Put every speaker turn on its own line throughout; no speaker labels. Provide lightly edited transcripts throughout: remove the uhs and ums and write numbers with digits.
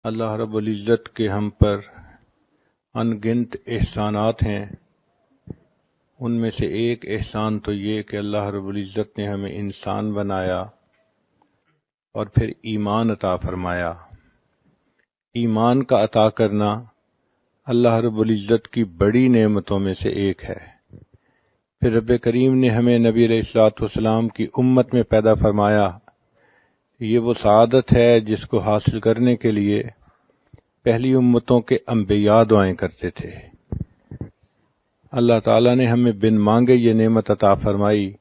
اللہ رب العزت کے ہم پر ان گنت احسانات ہیں۔ ان میں سے ایک احسان تو یہ کہ اللہ رب العزت نے ہمیں انسان بنایا اور پھر ایمان عطا فرمایا۔ ایمان کا عطا کرنا اللہ رب العزت کی بڑی نعمتوں میں سے ایک ہے۔ پھر رب کریم نے ہمیں نبی علیہ الصلوۃ والسلام کی امت میں پیدا فرمایا۔ یہ وہ سعادت ہے جس کو حاصل کرنے کے لیے پہلی امتوں کے انبیاء دعائیں کرتے تھے۔ اللہ تعالیٰ نے ہمیں بن مانگے یہ نعمت عطا فرمائی۔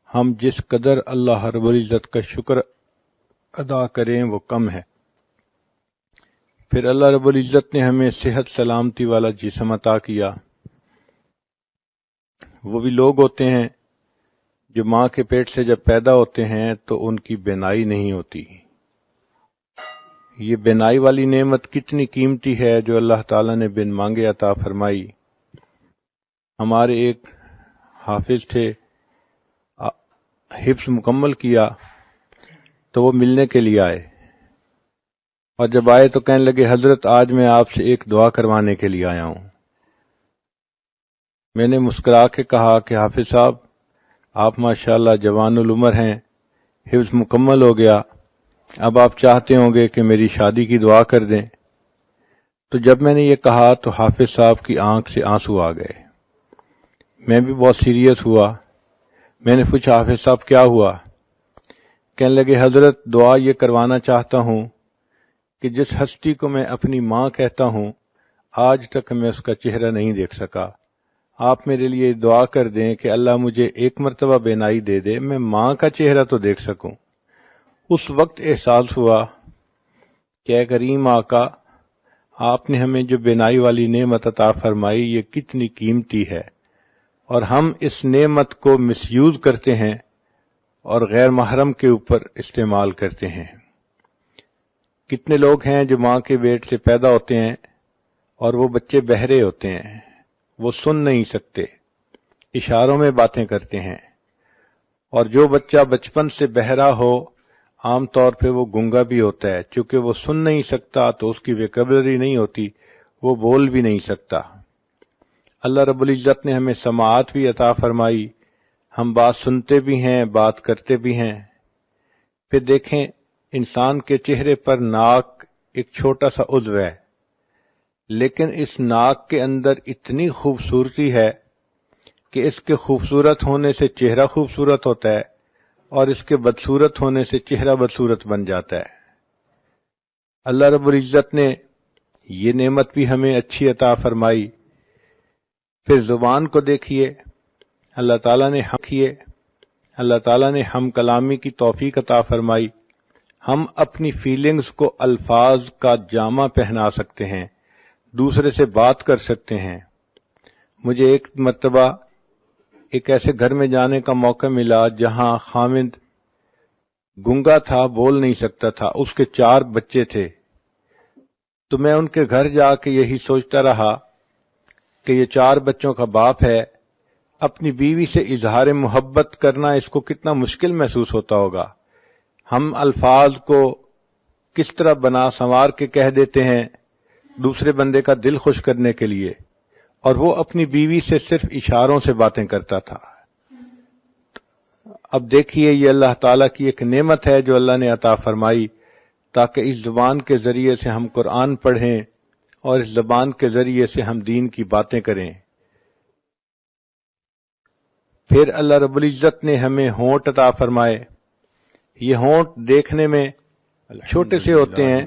ہم جس قدر اللہ رب العزت کا شکر ادا کریں وہ کم ہے۔ پھر اللہ رب العزت نے ہمیں صحت سلامتی والا جسم عطا کیا۔ وہ بھی لوگ ہوتے ہیں جو ماں کے پیٹ سے جب پیدا ہوتے ہیں تو ان کی بینائی نہیں ہوتی۔ یہ بینائی والی نعمت کتنی قیمتی ہے جو اللہ تعالیٰ نے بن مانگے عطا فرمائی۔ ہمارے ایک حافظ تھے، حفظ مکمل کیا تو وہ ملنے کے لیے آئے، اور جب آئے تو کہنے لگے حضرت آج میں آپ سے ایک دعا کروانے کے لیے آیا ہوں۔ میں نے مسکرا کے کہا کہ حافظ صاحب آپ ماشاءاللہ جوان العمر ہیں، حفظ مکمل ہو گیا، اب آپ چاہتے ہوں گے کہ میری شادی کی دعا کر دیں۔ تو جب میں نے یہ کہا تو حافظ صاحب کی آنکھ سے آنسو آ گئے۔ میں بھی بہت سیریس ہوا۔ میں نے پوچھا حافظ صاحب کیا ہوا؟ کہنے لگے حضرت دعا یہ کروانا چاہتا ہوں کہ جس ہستی کو میں اپنی ماں کہتا ہوں آج تک میں اس کا چہرہ نہیں دیکھ سکا۔ آپ میرے لیے دعا کر دیں کہ اللہ مجھے ایک مرتبہ بینائی دے دے، میں ماں کا چہرہ تو دیکھ سکوں۔ اس وقت احساس ہوا کہ اے کریم آقا، آپ نے ہمیں جو بینائی والی نعمت عطا فرمائی یہ کتنی قیمتی ہے، اور ہم اس نعمت کو مس یوز کرتے ہیں اور غیر محرم کے اوپر استعمال کرتے ہیں۔ کتنے لوگ ہیں جو ماں کے پیٹ سے پیدا ہوتے ہیں اور وہ بچے بہرے ہوتے ہیں، وہ سن نہیں سکتے، اشاروں میں باتیں کرتے ہیں، اور جو بچہ بچپن سے بہرا ہو عام طور پہ وہ گنگا بھی ہوتا ہے، چونکہ وہ سن نہیں سکتا تو اس کی ویکیبلری نہیں ہوتی، وہ بول بھی نہیں سکتا۔ اللہ رب العزت نے ہمیں سماعت بھی عطا فرمائی، ہم بات سنتے بھی ہیں، بات کرتے بھی ہیں۔ پھر دیکھیں انسان کے چہرے پر ناک ایک چھوٹا سا عضو ہے، لیکن اس ناک کے اندر اتنی خوبصورتی ہے کہ اس کے خوبصورت ہونے سے چہرہ خوبصورت ہوتا ہے اور اس کے بدصورت ہونے سے چہرہ بدصورت بن جاتا ہے۔ اللہ رب العزت نے یہ نعمت بھی ہمیں اچھی عطا فرمائی۔ پھر زبان کو دیکھیے، اللہ تعالیٰ نے ہم کلامی کی توفیق عطا فرمائی۔ ہم اپنی فیلنگز کو الفاظ کا جامہ پہنا سکتے ہیں، دوسرے سے بات کر سکتے ہیں۔ مجھے ایک مرتبہ ایک ایسے گھر میں جانے کا موقع ملا جہاں خاوند گنگا تھا، بول نہیں سکتا تھا، اس کے 4 بچے تھے۔ تو میں ان کے گھر جا کے یہی سوچتا رہا کہ یہ 4 بچوں کا باپ ہے، اپنی بیوی سے اظہار محبت کرنا اس کو کتنا مشکل محسوس ہوتا ہوگا۔ ہم الفاظ کو کس طرح بنا سنوار کے کہہ دیتے ہیں دوسرے بندے کا دل خوش کرنے کے لیے، اور وہ اپنی بیوی سے صرف اشاروں سے باتیں کرتا تھا۔ اب دیکھیے یہ اللہ تعالیٰ کی ایک نعمت ہے جو اللہ نے عطا فرمائی تاکہ اس زبان کے ذریعے سے ہم قرآن پڑھیں اور اس زبان کے ذریعے سے ہم دین کی باتیں کریں۔ پھر اللہ رب العزت نے ہمیں ہونٹ عطا فرمائے۔ یہ ہونٹ دیکھنے میں چھوٹے سے ہوتے ہیں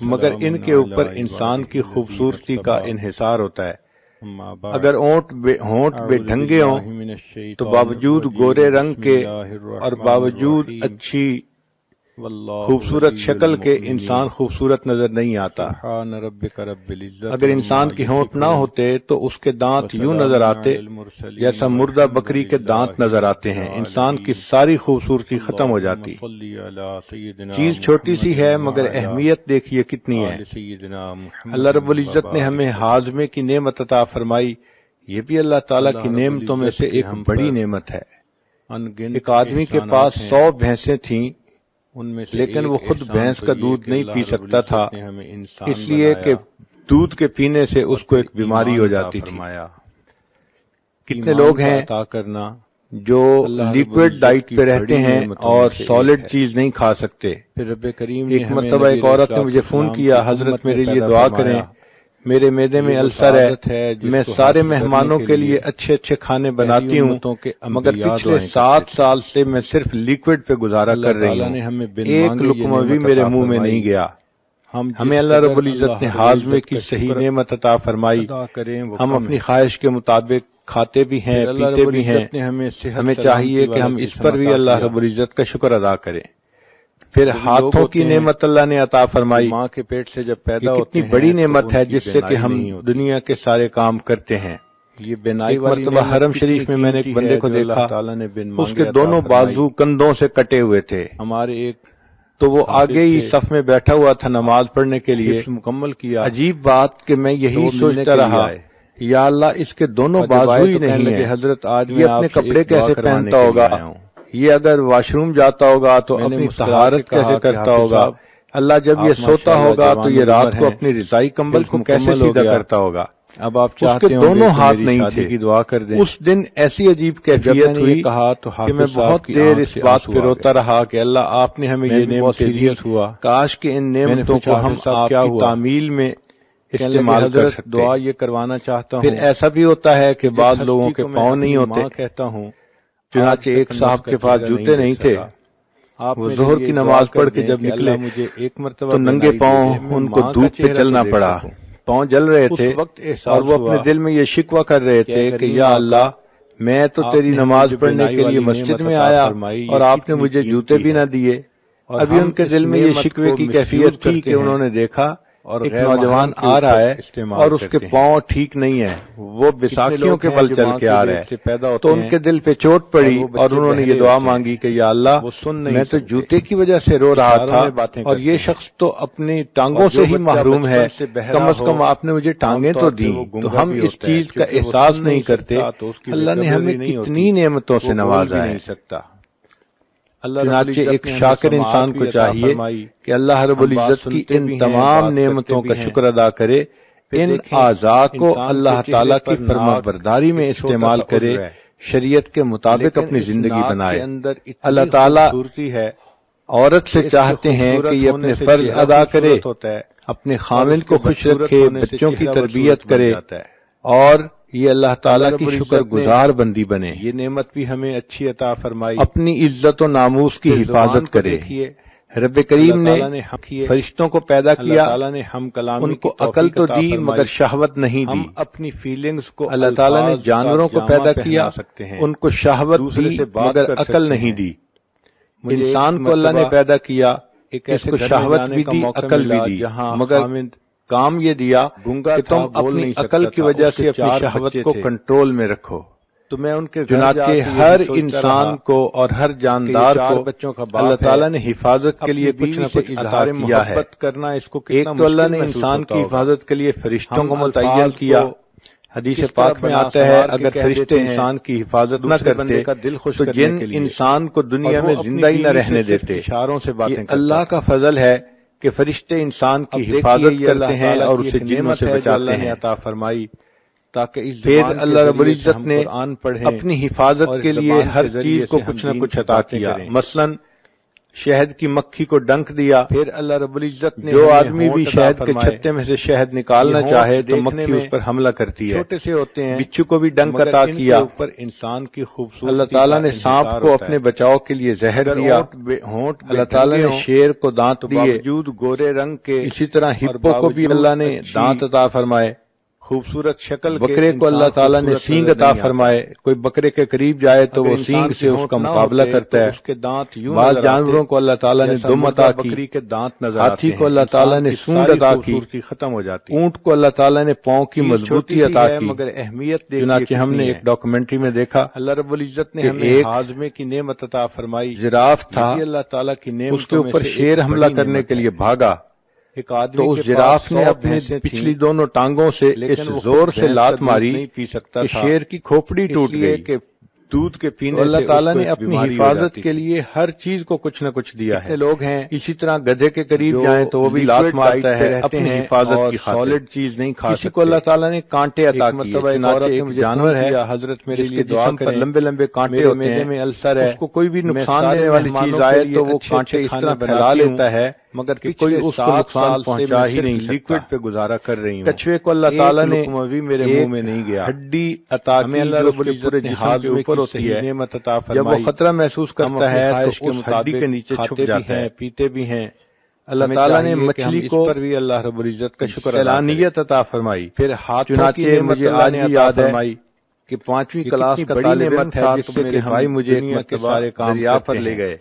مگر ان کے اوپر انسان کی خوبصورتی کا انحصار ہوتا ہے۔ اگر ہونٹ بے ڈھنگے ہوں تو باوجود گورے رنگ کے اور باوجود اچھی خوبصورت شکل کے انسان خوبصورت نظر نہیں آتا۔ اگر انسان کی ہونٹ نہ ہوتے تو اس کے دانت یوں نظر آتے جیسا مردہ بکری کے دانت نظر آتے ہیں، انسان کی ساری خوبصورتی ختم ہو جاتی۔ چیز چھوٹی سی ہے مگر اہمیت دیکھیے کتنی ہے۔ اللہ رب العزت نے ہمیں ہاضمے کی نعمت عطا فرمائی، یہ بھی اللہ تعالیٰ کی نعمتوں میں سے ایک بڑی نعمت ہے۔ ایک آدمی کے پاس 100 بھینسیں تھیں لیکن وہ خود بھینس کا دودھ نہیں پی سکتا تھا، اس لیے کہ دودھ کے پینے سے اس کو ایک بیماری ہو جاتی تھی۔ کتنے لوگ ہیں جو لیکوڈ ڈائٹ پہ رہتے ہیں اور سالڈ چیز نہیں کھا سکتے۔ ایک مرتبہ ایک عورت نے مجھے فون کیا، حضرت میرے لیے دعا کریں، میرے معدے میں السر ہے، میں سارے مہمانوں کے لیے اچھے اچھے کھانے بناتی ہوں، مگر پچھلے 7 سال سے میں صرف لیکوڈ پہ گزارا کر رہی ہوں، ایک لقمہ بھی میرے منہ میں نہیں گیا۔ ہمیں اللہ رب العزت نے ہاضمے کی صحیح نعمت عطا فرمائی، ہم اپنی خواہش کے مطابق کھاتے بھی ہیں، پیتے بھی ہیں، ہمیں چاہیے کہ ہم اس پر بھی اللہ رب العزت کا شکر ادا کریں۔ پھر ہاتھوں کی نعمت اللہ نے عطا فرمائی، ماں کے پیٹ سے جب پیدا ہوتے ہیں کتنی بڑی نعمت ہے جس سے کہ ہم دنیا کے سارے کام کرتے ہیں۔ ایک مرتبہ حرم شریف میں میں نے ایک بندے کو دیکھا، اس کے دونوں بازو کندھوں سے کٹے ہوئے تھے، تو وہ آگے ہی صف میں بیٹھا ہوا تھا نماز پڑھنے کے لیے۔ مکمل کیا، عجیب بات کہ میں یہی سوچتا رہا، یا اللہ اس کے دونوں بازو ہی نہیں ہیں، حضرت آج یہ اپنے کپڑے کیسے پہنتا ہوگا، یہ اگر واش روم جاتا ہوگا تو اپنی طہارت کیسے کرتا ہوگا، اللہ جب یہ سوتا ہوگا تو یہ رات کو اپنی رضائی کمبل کو کیسے سیدھا کرتا ہوگا۔ اب آپ چاہتے ہیں دونوں ہاتھ نہیں تھے کی دعا کر دیں۔ اس دن ایسی عجیب کیفیت ہوئی کہ میں بہت دیر اس بات پہ روتا رہا کہ اللہ آپ نے ہمیں یہ نعمتیں دی، کاش کہ ان نعمتوں کو ہم آپ کی تعمیل میں استعمال کر سکتے۔ دعا یہ کروانا چاہتا ہوں۔ پھر ایسا بھی ہوتا ہے کہ بعض لوگوں کے پاؤں نہیں ہوتے، کہتا ہوں چنانچہ ایک صاحب کے پاس جوتے نہیں تھے، وہ ظہر کی نماز پڑھ کے جب نکلے تو ننگے پاؤں ان کو دھوپ پہ چلنا پڑا، پاؤں جل رہے تھے، اور وہ اپنے دل میں یہ شکوہ کر رہے تھے کہ یا اللہ میں تو تیری نماز پڑھنے کے لیے مسجد میں آیا اور آپ نے مجھے جوتے بھی نہ دیے۔ ابھی ان کے دل میں یہ شکوے کی کیفیت تھی کہ انہوں نے دیکھا ایک نوجوان آ رہا ہے اور اس کے پاؤں ٹھیک نہیں ہے، وہ بیساکھیوں کے بل چل کے آ رہا ہے، تو ان کے دل پہ چوٹ پڑی اور انہوں نے یہ دعا مانگی کہ یا اللہ میں تو جوتے کی وجہ سے رو رہا تھا اور یہ شخص تو اپنی ٹانگوں سے ہی محروم ہے، کم از کم آپ نے مجھے ٹانگیں تو دی، تو ہم اس چیز کا احساس نہیں کرتے اللہ نے ہمیں کتنی نعمتوں سے نوازا ہے۔ چنانچہ ایک شاکر انسان کو چاہیے کہ اللہ رب العزت کی ان تمام نعمتوں کا شکر ادا کرے، ان اعضاء کو اللہ تعالیٰ کی فرما برداری میں استعمال کرے، شریعت کے مطابق اپنی زندگی بنائے۔ اللہ تعالیٰ عورت سے چاہتے ہیں کہ یہ اپنے فرض ادا کرے، اپنے خاوند کو خوش رکھے، بچوں کی تربیت کرے، اور یہ اللہ تعالیٰ کی شکر گزار بندی بنے۔ یہ نعمت بھی ہمیں اچھی عطا فرمائی، اپنی عزت و ناموس کی حفاظت کرے۔ رب کریم نے فرشتوں کو پیدا کیا، ان کو عقل تو دی مگر شہوت نہیں دی۔ اپنی فیلنگز کو اللہ تعالیٰ نے جانوروں کو پیدا کیا، ان کو شہوت دی مگر عقل نہیں دی۔ انسان کو اللہ نے پیدا کیا، اس کو شہوت بھی دی عقل بھی دی، مگر کام یہ دیا کہ تم اپنی عقل کی وجہ سے اپنی شہوت کو کنٹرول میں رکھو۔ تو میں ان کے چنانچہ ہر انسان کو اور ہر جاندار کو اللہ تعالیٰ نے حفاظت کے لیے کچھ نہ کچھ عطا کیا ہے۔ ایک تو اللہ نے انسان کی حفاظت کے لیے فرشتوں کو متعین کیا، حدیث پاک میں آتا ہے اگر فرشتے انسان کی حفاظت نہ کرتے تو جن انسان کو دنیا میں زندہ ہی نہ رہنے دیتے۔ یہ اللہ کا فضل ہے کہ فرشتے انسان کی حفاظت کرتے ہیں اور اسے جنوں سے بچاتے ہیں۔ عطا فرمائی تاکہ پھر اللہ رب العزت نے اپنی حفاظت کے لیے ہر چیز کو کچھ نہ کچھ عطا کیا، مثلا شہد کی مکھی کو ڈنک دیا، پھر اللہ رب العزت نے جو آدمی بھی شہد کے چھتے میں سے شہد نکالنا چاہے تو مکھی اس پر حملہ کرتی ہے، چھوٹے سے ہوتے ہیں، بچھو کو بھی ڈنک عطا کیا، انسان کی خوبصورتی اللہ تعالیٰ نے سانپ کو اپنے بچاؤ کے لیے زہر دیا، اللہ تعالیٰ نے شیر کو دانت دیے گورے رنگ کے، اسی طرح ہپو کو بھی اللہ نے دانت عطا فرمائے، خوبصورت شکل، بکرے کو اللہ تعالیٰ نے سینگ عطا فرمائے، کوئی بکرے کے قریب جائے تو وہ سینگ سے اس کا مقابلہ کرتا ہے، بعض جانوروں کو اللہ تعالیٰ نے دم عطا کی، ہاتھی کو اللہ تعالیٰ نے سونڈ عطا کی، ختم ہو جاتی، اونٹ کو اللہ تعالیٰ نے پاؤں کی مضبوطی عطا کی، مگر اہمیت چنانچہ ہم نے ایک ڈاکومنٹری میں دیکھا اللہ رب العزت نے ایک ہاضمے کی نعمت عطا فرمائی، جراف تھا، اللہ تعالیٰ کی نعمت، اس کے اوپر شیر حملہ کرنے کے لیے بھاگا، تو اس جراف نے اپنی پچھلی دونوں ٹانگوں سے اس زور سے لات ماری کہ شیر کی کھوپڑی ٹوٹ گئی، دودھ کے پینے سے اللہ تعالیٰ نے اپنی حفاظت کے لیے ہر چیز کو کچھ نہ کچھ دیا ہے. لوگ ہیں اسی طرح گدھے کے قریب جائیں تو وہ بھی لات مارتا ہے, اپنی حفاظت کی سالڈ چیز نہیں کھا سکتے. کسی کو اللہ تعالیٰ نے کانٹے عطا کیے, ایک جانور ہے حضرت میرے لیے دعا کریں, لمبے لمبے کانٹے ہوتے ہیں, میں السر ہے, اس کو کوئی بھی نقصان دینے والی چیز آئے تو وہ کانٹے اس طرح پھیلا لیتا ہے, مگر کوئی اس کو نقصان پہنچا ہی نہیں. لیکوڈ پہ گزارا کر رہی ہوں. کچھوے کو اللہ تعالیٰ نے میرے منہ میں نہیں گیا ہڈی عطا کی, اللہ رب العزت نے ہاتھ اوپر ہوتی ہے, نعمت عطا فرمائی. جب وہ خطرہ محسوس کرتا ہے تو اس ہڈی کے نیچے چھپ جاتا ہے, پیتے بھی ہیں. اللہ تعالیٰ نے مچھلی کو پر بھی اللہ رب العزت کا شکر سیلانیت عطا فرمائی. پھر ہاتھوں کی نعمت مجھے آج بھی یاد ہے کہ 5ویں کلاس کا طالب علم تھا جس سے کہ بھائی مجھے ایک کے سارے کام دریا پر لے گئے.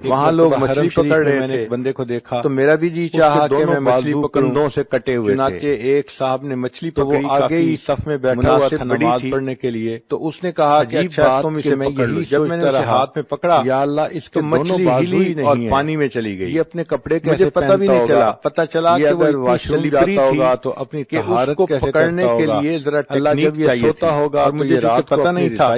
وہاں لوگ مچھلی پکڑ رہے تھے, بندے کو دیکھا تو میرا بھی جی چاہا کہ میں مچھلی پکڑوں سے کٹے ہوئے. چنانچہ ایک صاحب نے مچھلی پکڑی, وہ آگے ہی صف میں بیٹھا ہوا تھا نماز پڑھنے کے لیے, تو اس نے کہا کہ اچھا تم اسے پکڑ لو. جب میں نے اسے ہاتھ میں پکڑا, یا اللہ اس کے مچھلی ہلی اور پانی میں چلی گئی. یہ اپنے کپڑے کے پتہ بھی نہیں چلا. پتہ چلا کہ اگر واش روم جاتا ہوگا تو اپنی طہارت کو پکڑنے کے لیے ذرا ٹیکنیک چاہیے ہوگا, اور مجھے رات پتہ نہیں تھا.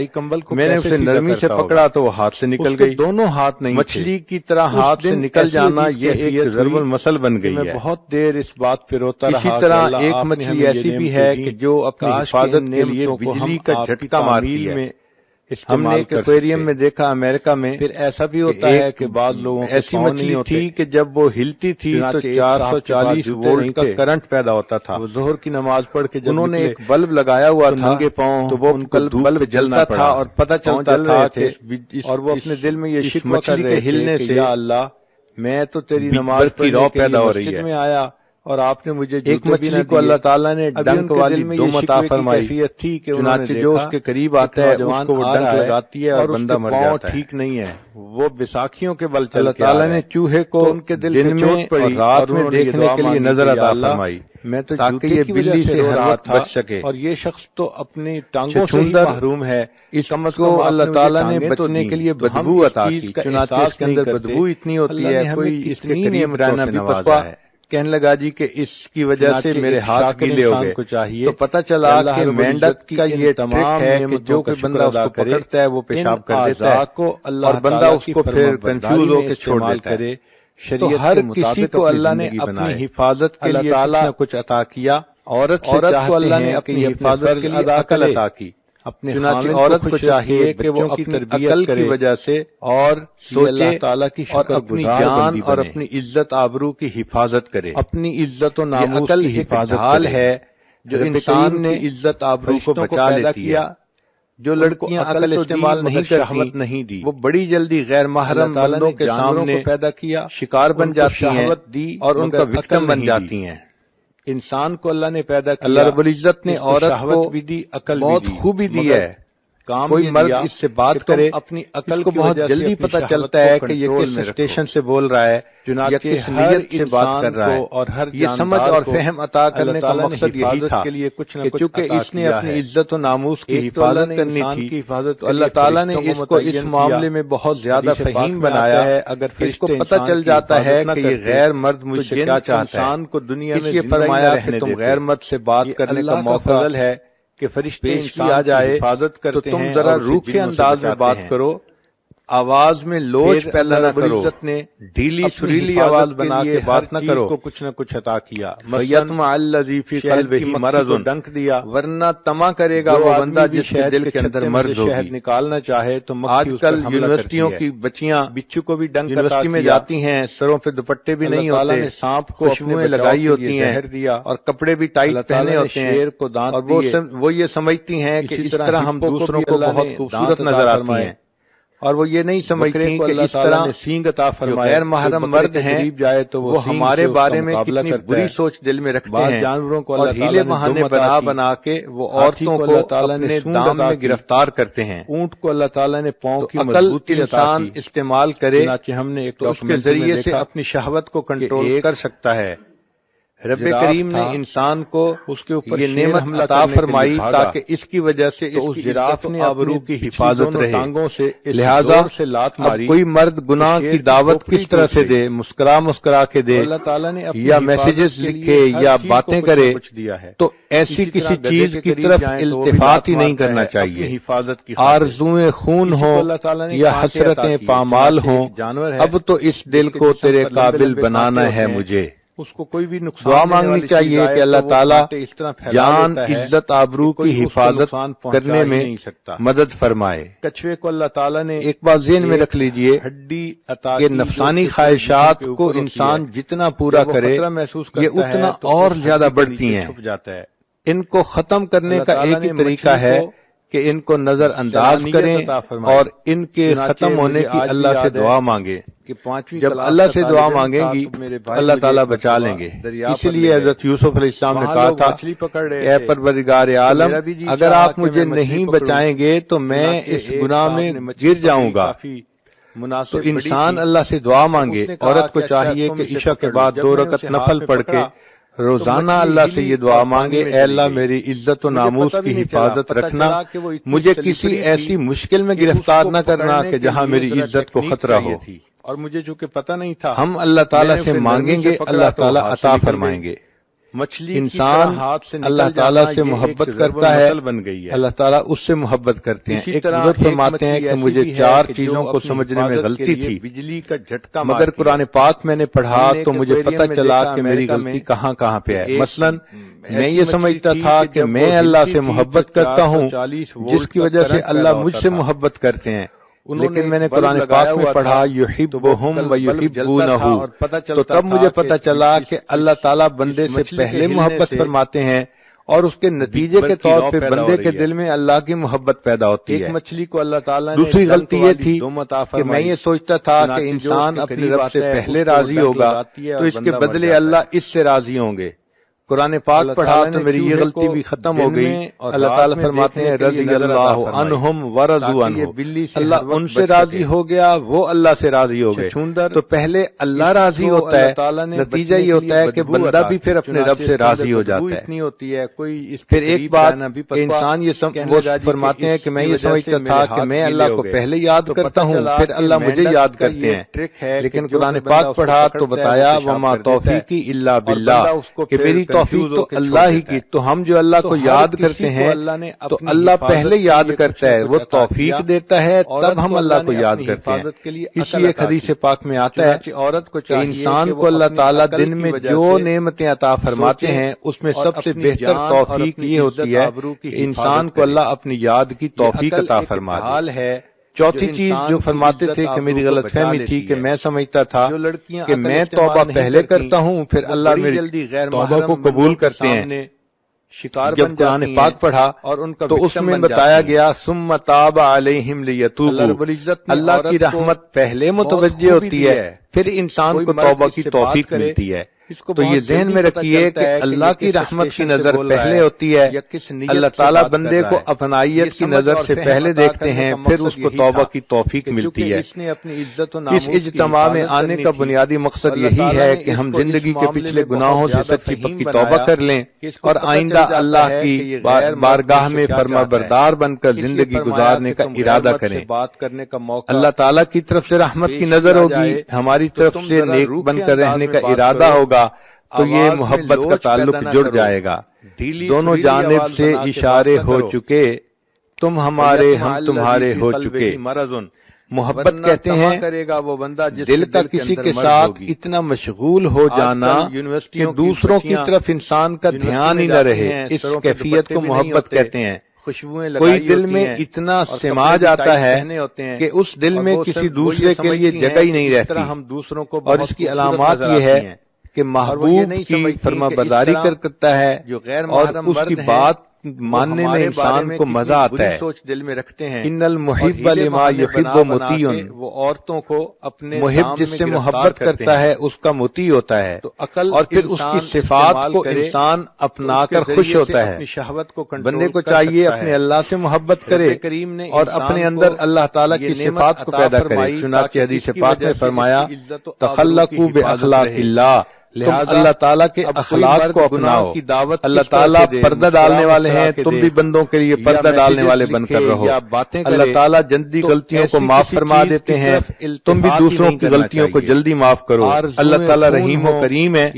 میں نے اسے نرمی سے پکڑا تو وہ ہاتھ سے نکل گئی. دونوں ہاتھ نہیں, مچھلی کی طرح ہاتھ سے نکل جانا یہ ایک ضرب المثل بن گئی ہے. بہت دیر اس بات پہ روتا رہا. اسی طرح ایک مچھلی ایسی بھی ہے کہ جو اپنی حفاظت کے لیے بجلی کا جھٹکا مارتی ہے. ہم نے ایک ایکویریم میں دیکھا امریکہ میں. پھر ایسا بھی ہوتا ہے کہ بعض لوگوں ایسی مچھلی تھی کہ جب وہ ہلتی تھی تو 440 وولٹ کا کرنٹ پیدا ہوتا تھا. وہ ظہر کی نماز پڑھ کے انہوں نے ایک بلب لگایا ہوا تھا ننگے پاؤں, تو وہ بلب جلتا تھا اور پتہ چلتا تھا کہ, اور وہ اپنے دل میں یہ شکوہ مچھلی کے ہلنے سے, یا اللہ میں تو تیری نماز کی رو پیدا ہو رہی ہے. میں آیا اور آپ نے مجھے ایک مچھلی کو اللہ تعالیٰ نے ڈنک والی دم عطا فرمائی تھی کہ چنانچہ جو اس کے قریب آتا ہے اس کو وہ ڈنک لگاتی ہے اور بندہ مر جاتا ہے. ٹھیک نہیں ہے, وہ بیساکھیوں کے بل چل. اللہ تعالیٰ نے چوہے کو ان کے دل میں چوٹ پڑی رات میں دیکھنے کے لیے نظر عطا فرمائی, میں تو تاکہ یہ بلی سے ہر وقت بچ سکے. اور یہ شخص تو اپنی ٹانگوں سے ہی محروم ہے, اس کو اللہ تعالیٰ نے بچنے کے لیے بدبو عطا کی. چنانچہ اس کے اندر بدبو اتنی ہوتی ہے کوئی اس کے قریب رہنا بھی نوازا ہے. کہنے لگا جی کہ اس کی وجہ سے میرے ہاتھ گیلے ہو گئے. تو پتہ چلا کہ مینڈک کا یہ تمام ہے کہ جو کہ بندہ اس کو پکڑتا ہے وہ پیشاب کر دیتا ہے, اور بندہ اس کو پھر کنفیوز ہو کے چھوڑ دیتا ہے. تو ہر کسی کو اللہ نے اپنی حفاظت کے لیے کچھ عطا کیا. عورت کو اللہ نے اپنی حفاظت کے لیے عقل عطا کی. چنانچہ عورت کو چاہیے کہ وہ اپنی عقل کی وجہ سے اور سوچے تعالیٰ کی اور اپنی جان اور اپنی عزت آبرو کی حفاظت کرے. اپنی عزت و ناموس کی حفاظت ہے جو انسان نے عزت آبرو کو بچا لیتی ہے. جو لڑکیاں عقل استعمال نہیں شہوت نہیں دی, وہ بڑی جلدی غیر محرم بندوں کے سامنے پیدا کیا, شکار بن جاتی ہیں اور ان کا وکٹم بن جاتی ہیں. انسان کو اللہ نے پیدا کیا, اللہ رب العزت نے عورت کو بھی دی, عقل بہت خوبی دی ہے. کوئی مرد اس سے بات کرے اپنی عقل کو بہت جلدی پتہ چلتا ہے کہ یہ کس اسٹیشن سے بول رہا ہے, یا کس نیت سے بات کر رہا ہے. اور ہر یہ سمجھ اور فہم عطا کرنے کا مقصد یہی تھا کہ چونکہ اس نے اپنی عزت و ناموس کی حفاظت کرنی تھی, تو اللہ تعالیٰ نے اس کو اس معاملے میں بہت زیادہ فہیم بنایا ہے. اگر اس کو پتہ چل جاتا ہے کہ یہ غیر مرد مجھ سے کیا چاہتا ہے, انسان کو دنیا میں فرمایا کہ تم غیر مرد سے بات کرنے کا موقع ہے کہ فرشتے انسان آ جائے حفاظت کرتے ہیں, تو تم ذرا روکھے انداز میں بات کرو, آواز میں لوچ پیدا نہ کرو, ڈھیلی سریلی آواز بنا کے بات نہ کرو. کو کچھ نہ کچھ عطا کیا. فیطمع الذی فی قلبہ مرض, ڈنک دیا, ورنہ طمع کرے گا وہ بندہ جس کے دل کے اندر مرض ہوگی. شہد نکالنا چاہے تو آج کل یونیورسٹیوں کی بچیاں بچوں کو بھی ڈنک یونیورسٹی میں جاتی ہیں, سروں پہ دوپٹے بھی نہیں ہوتے, سانپ کو خوشبوئیں لگائی ہوتی ہیں اور کپڑے بھی ٹائٹ پہنے ہوتے ہیں, اور وہ یہ سمجھتی ہیں کہ اس طرح ہم دوسروں کو بہت خوبصورت نظر آتی ہیں, اور وہ یہ نہیں سمجھتی کہ اس طرح سینگ عطا فرمائے. غیر محرم مرد ہیں جائے تو وہ ہمارے بارے میں کتنی بری سوچ دل میں رکھتے ہیں, جانوروں کو اور ہیلے بہانے بنا کے وہ عورتوں کو اپنے دام میں گرفتار کرتے ہیں. اونٹ کو اللہ تعالیٰ نے پاؤں کی مضبوطی انسان استعمال کرے, ہم نے اس کے ذریعے سے اپنی شہوت کو کنٹرول کر سکتا ہے. رب کریم نے انسان کو اس کے اوپر یہ نعمت عطا فرمائی تاکہ اس کی وجہ سے اس جراف نے آبرو کی حفاظت رہے، لہذا اب کوئی مرد گناہ کی دعوت کس طرح سے دے، مسکرا کے دے یا میسیجز لکھے یا باتیں کرے، تو ایسی کسی چیز کی طرف التفات ہی نہیں کرنا چاہیے۔ آرزویں خون ہوں یا حسرتیں پامال ہوں، اب تو اس دل کو تیرے قابل بنانا ہے مجھے۔ اس کو کوئی بھی نقصان دعا مانگنی چاہیے کہ اللہ تعالیٰ جان عزت آبرو کی حفاظت کرنے میں مدد فرمائے۔ کچھوے کو اللہ تعالیٰ نے ایک بات ذہن میں رکھ لیجئے کہ نفسانی خواہشات کو انسان جتنا پورا کرے یہ اتنا اور زیادہ بڑھتی ہیں۔ ان کو ختم کرنے کا ایک ہی طریقہ ہے کہ ان کو نظر انداز کریں اور ان کے ختم ہونے کی اللہ سے دعا مانگیں۔ جب اللہ سے دعا مانگیں گی اللہ تعالیٰ بچا لیں گے۔ اسی لیے حضرت یوسف علیہ السلام نے کہا تھا اے پروردگار عالم اگر آپ مجھے نہیں بچائیں گے تو میں اس گناہ میں گر جاؤں گا۔ تو انسان اللہ سے دعا مانگے۔ عورت کو چاہیے کہ عشاء کے بعد 2 رکعت نفل پڑھ کے روزانہ اللہ سے یہ دعا مانگے، اے اللہ میری عزت و ناموس کی حفاظت رکھنا، مجھے کسی ایسی مشکل میں گرفتار نہ کرنا کہ جہاں میری عزت کو خطرہ ہو۔ اور مجھے چونکہ پتہ نہیں تھا ہم اللہ تعالیٰ سے مانگیں گے، اللہ تعالیٰ عطا فرمائیں گے۔ انسان اللہ تعالیٰ سے محبت کرتا ہے، اللہ تعالیٰ اس سے محبت کرتے ہیں۔ ایک بزرگ فرماتے ہیں کہ مجھے 4 چیزوں کو سمجھنے میں غلطی تھی، مگر قرآن پاک میں نے پڑھا تو مجھے پتہ چلا کہ میری غلطی کہاں کہاں پہ ہے۔ مثلا میں یہ سمجھتا تھا کہ میں اللہ سے محبت کرتا ہوں جس کی وجہ سے اللہ مجھ سے محبت کرتے ہیں، لیکن میں نے قرآن پاک میں پڑھا یحبہم ویحبونہ، تو تب مجھے پتہ چلا کہ اللہ تعالیٰ بندے سے پہلے محبت فرماتے ہیں اور اس کے نتیجے کے طور پہ بندے کے دل میں اللہ کی محبت پیدا ہوتی ہے۔ مچھلی کو اللہ تعالیٰ نے دوسری غلطی یہ تھی کہ میں یہ سوچتا تھا کہ انسان اپنے رب سے پہلے راضی ہوگا تو اس کے بدلے اللہ اس سے راضی ہوں گے۔ قرآن پاک پڑھا تو میری یہ غلطی بھی ختم ہو گئی۔ اللہ تعالیٰ فرماتے ہیں رضی اللہ عنہم ورضوا عنہ، اللہ ان سے راضی ہو گیا وہ اللہ سے راضی ہو گئے۔ تو پہلے اللہ راضی ہوتا ہے، نتیجہ یہ ہوتا ہے کہ بندہ بھی پھر اپنے رب سے راضی ہو جاتا ہے۔ پھر ایک بات کہ انسان وہ فرماتے ہیں کہ میں یہ سمجھتا تھا کہ میں اللہ کو پہلے یاد کرتا ہوں پھر اللہ مجھے یاد کرتے ہیں، لیکن قرآن پاک پڑھا تو بتایا وما توفیقی الا باللہ، کہ میری توفیق تو اللہ ہی کی۔ تو ہم جو اللہ کو یاد کرتے ہیں تو اللہ پہلے یاد کرتا ہے، وہ توفیق دیتا ہے تب ہم اللہ کو یاد کرتے ہیں۔ اسی ایک حدیث پاک میں آتا ہے کہ انسان کو اللہ تعالیٰ دن میں جو نعمتیں عطا فرماتے ہیں اس میں سب سے بہتر توفیق یہ ہوتی ہے کہ انسان کو اللہ اپنی یاد کی توفیق عطا فرماتا ہے۔ چوتھی چیز جو فرماتے تھے کہ میری غلط فہمی تھی کہ میں سمجھتا تھا کہ میں توبہ پہلے کرتا ہوں پھر اللہ میری توبہ کو قبول کرتے ہیں۔ جب قرآن پاک پڑھا تو اس میں بتایا گیا ثم تاب علیہم لیتوبوا، اللہ کی رحمت پہلے متوجہ ہوتی ہے پھر انسان کو توبہ کی توفیق ملتی ہے۔ تو یہ ذہن میں رکھیے کہ اللہ کی رحمت کی نظر پہلے ہوتی ہے، اللہ تعالیٰ بندے کو اپنائیت کی نظر سے پہلے دیکھتے ہیں پھر اس کو توبہ کی توفیق ملتی ہے۔ اس اجتماع میں آنے کا بنیادی مقصد یہی ہے کہ ہم زندگی کے پچھلے گناہوں سے سچی پکی توبہ کر لیں اور آئندہ اللہ کی بارگاہ میں فرما بردار بن کر زندگی گزارنے کا ارادہ کریں۔ اللہ تعالیٰ کی طرف سے رحمت کی نظر ہوگی، ہماری طرف سے نیک بن کر رہنے کا ارادہ ہوگا تو یہ محبت کا تعلق جڑ جائے گا۔ دونوں جانب سے اشارے ہو چکے، تم ہمارے ہم تمہارے ہو چکے۔ محبت کہتے ہیں دل کا کسی کے ساتھ اتنا مشغول ہو جانا کہ دوسروں کی طرف انسان کا دھیان ہی نہ رہے، اس کیفیت کو محبت کہتے ہیں۔ کوئی دل میں اتنا سما جاتا ہے کہ اس دل میں کسی دوسرے کے لیے جگہ ہی نہیں رہتی، اور اس کی علامات یہ ہے کہ محبوب کی فرما برداری کرتا ہے اور اس کی بات ماننے میں انسان کو مزہ آتا ہے۔ سوچ دل میں رکھتے ہیں ان المحب لما یحب مطیع، وہ عورتوں کو اپنے محب جس سے محبت کرتا ہے اس کا مطیع ہوتا ہے، اور پھر اس کی صفات کو انسان اپنا کر خوش ہوتا ہے۔ بندے کو چاہیے اپنے اللہ سے محبت کرے اور اپنے اندر اللہ تعالیٰ کی صفات کو پیدا کرے۔ چنانچہ حدیث پاک میں فرمایا تخلقوا باخلاق اللہ، تم اللہ تعالیٰ کے اخلاق کو اپناؤ. اللہ تعالیٰ پردہ ڈالنے والے ہیں، تم بھی بندوں کے لیے پردہ ڈالنے والے بن کر رہو. اللہ تعالیٰ جلدی غلطیوں کو معاف فرما دیتے ہیں، تم بھی دوسروں کی غلطیوں کو جلدی معاف کرو. اللہ تعالیٰ رحیم و کریم ہے،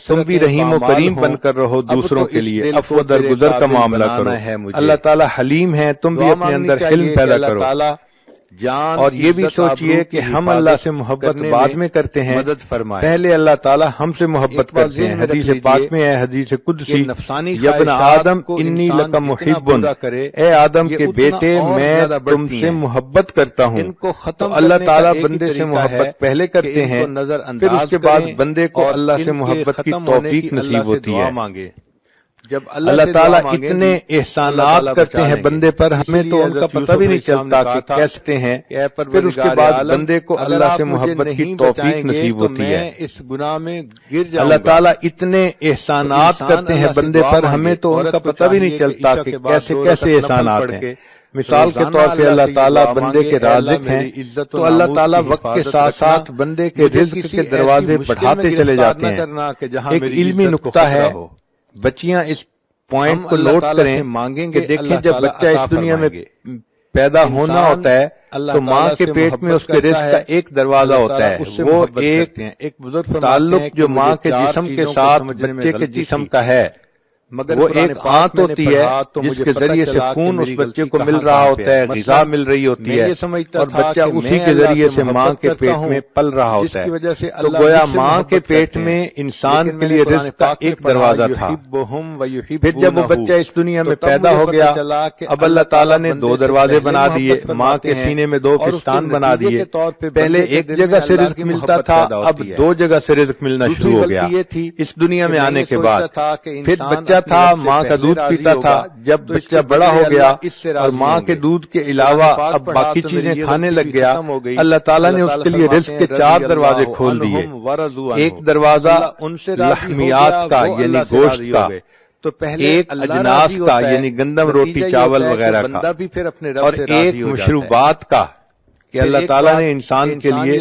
تم بھی رحیم و کریم بن کر رہو. دوسروں کے لیے عفو درگزر کا معاملہ کرو. اللہ تعالیٰ حلیم ہے، تم بھی اپنے اندر حلم پیدا کرو. اور یہ بھی سوچئے کہ ہم اللہ سے محبت بعد میں کرتے ہیں، پہلے اللہ تعالیٰ ہم سے محبت کرتے ہیں. حدیث پاک میں ہے، حدیث قدسی، یا ابن آدم انی لک محب، اے آدم کے بیٹے میں تم سے محبت کرتا ہوں. تو اللہ تعالیٰ بندے سے محبت پہلے کرتے ہیں، پھر اس کے بعد بندے کو اللہ سے محبت کی توفیق نصیب ہوتی ہے. جب اللہ تعالیٰ اتنے احسانات کرتے ہیں بندے پر، ہمیں تو ان کا پتہ بھی نہیں چلتا کہ کیسے ہیں. پھر اس کے بعد بندے کو اللہ سے محبت کی توفیق نصیب ہوتی ہے. اس گناہ میں اللہ تعالیٰ اتنے احسانات کرتے ہیں بندے پر، ہمیں تو ان کا پتہ بھی نہیں چلتا کہ کیسے کیسے احسانات ہیں. مثال کے طور پہ اللہ تعالیٰ بندے کے رازق ہیں، تو اللہ تعالیٰ وقت کے ساتھ ساتھ بندے کے رزق کے دروازے بڑھاتے چلے جاتے ہیں. ایک علمی نقطہ ہے، بچیاں اس پوائنٹ کو نوٹ کریں کہ دیکھیں جب بچہ اس دنیا میں پیدا ہونا ہوتا ہے تو ماں کے پیٹ میں اس کے رزق کا ایک دروازہ ہوتا ہے. وہ ایک تعلق جو ماں کے جسم کے ساتھ بچے کے جسم کا ہے، مگر وہ ایک آنت ہوتی ہے جس کے ذریعے سے خون اس بچے کو مل رہا ہوتا ہے، غذا مل رہی ہوتی ہے، اور بچہ اسی کے ذریعے سے ماں کے پیٹ میں پل رہا ہوتا ہے. تو گویا ماں کے پیٹ میں انسان کے لیے رزق کا ایک دروازہ تھا. پھر جب وہ بچہ اس دنیا میں پیدا ہو گیا، اب اللہ تعالیٰ نے دو دروازے بنا دیے، ماں کے سینے میں دو پستان بنا دیے. پہلے ایک جگہ سے رزق ملتا تھا، اب دو جگہ سے رزق ملنا شروع ہو گیا. اس دنیا میں آنے کے بعد پھر بچہ تھا، ماں کا دودھ پیتا تھا. جب بچہ بڑا ہو گیا اور ماں کے دودھ کے علاوہ اب باقی چیزیں کھانے لگ گیا، اللہ تعالیٰ نے اس کے لیے رزق کے 4 دروازے کھول دیے. ایک دروازہ لحمیات کا یعنی گوشت کا، تو ایک اجناس کا یعنی گندم روٹی چاول وغیرہ کا، اور ایک مشروبات کا کہ اللہ تعالیٰ نے انسان کے لیے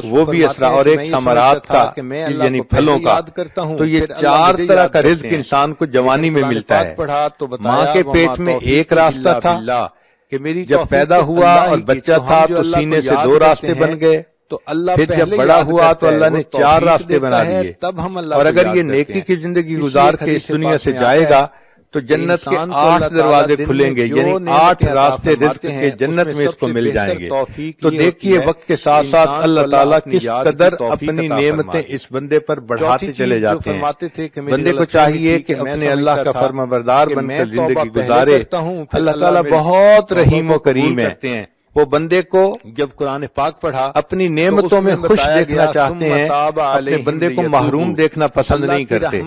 وہ بھی اسرا، اور ایک ثمرات کا یعنی پھلوں کا. تو یہ 4 طرح کا رزق انسان کو جوانی میں ملتا ہے. ماں کے پیٹ میں ایک راستہ تھا، جب پیدا ہوا اور بچہ تھا تو سینے سے 2 راستے بن گئے. تو پھر جب بڑا ہوا تو اللہ نے 4 راستے بنا دیے. اور اگر یہ نیکی کی زندگی گزار کے اس دنیا سے جائے گا تو جنت کے 8 دروازے کھلیں گے، یعنی 8 راستے رزق کے جنت میں اس کو مل جائیں گے. تو دیکھیے وقت کے ساتھ ساتھ اللہ تعالیٰ کس قدر اپنی نعمتیں اس بندے پر بڑھاتے چلے جاتے ہیں. بندے کو چاہیے کہ اپنے اللہ کا فرمانبردار بن کر زندگی گزارے. اللہ تعالیٰ بہت رحیم و کریم ہے. وہ بندے کو جب قرآن پاک پڑھا اپنی نعمتوں میں خوش دیکھنا چاہتے ہیں، اپنے بندے کو محروم دیکھنا پسند نہیں کرتے.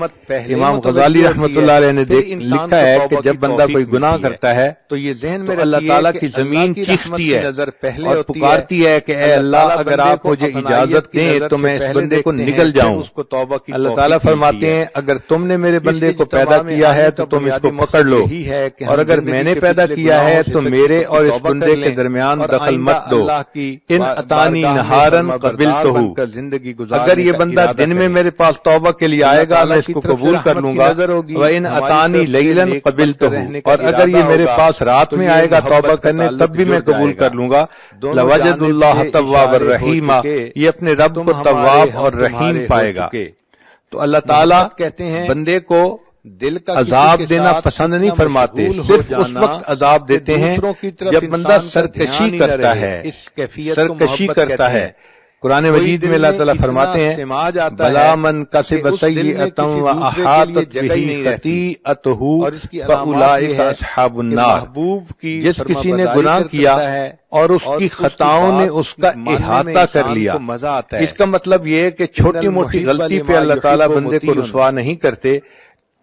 امام غزالی رحمۃ اللہ علیہ نے لکھا ہے کہ جب بندہ کوئی گناہ کرتا ہے تو یہ ذہن میں اللہ تعالیٰ کی زمین چیختی ہے اور پکارتی ہے کہ اے اللہ اگر آپ مجھے اجازت دیں تو میں اس بندے کو نگل جاؤں. اللہ تعالیٰ فرماتے ہیں اگر تم نے میرے بندے کو پیدا کیا ہے تو تم اس کو پکڑ لو، اور اگر میں نے پیدا کیا ہے تو میرے اور اس بندے کے درمیان دخل مت دو. ان اتانی نہارن قبلتہ، اگر یہ بندہ دن میں میرے پاس توبہ کے لیے آئے گا میں اس کو قبول کر لوں گا. وَإِنْ أَتَانِي لَيْلًا قَبِلْتُهُ، اور اگر یہ میرے پاس رات میں آئے گا توبہ کرنے تب بھی میں قبول کر لوں گا. لَوَجَدُ اللَّهَ تَوَّابًا رَحِيمًا، یہ اپنے رب کو تواب اور رحیم پائے گا. تو اللہ تعالیٰ کہتے ہیں بندے کو دل کا عذاب دینا پسند نہیں فرماتے، صرف اس وقت عذاب دیتے ہیں جب بندہ سرکشی کرتا ہے. سرکشی کرتا ہے. قرآن مجید میں اللہ تعالیٰ فرماتے ہیں بلا من کسب سیئۃ واحاطت بہ خطیئتہ فاولئک اصحاب النار، جس کسی نے گناہ کیا اور اس کی خطاؤں نے اس کا احاطہ کر لیا. اس کا مطلب یہ ہے کہ چھوٹی موٹی غلطی پہ اللہ تعالیٰ بندے کو رسوا نہیں کرتے.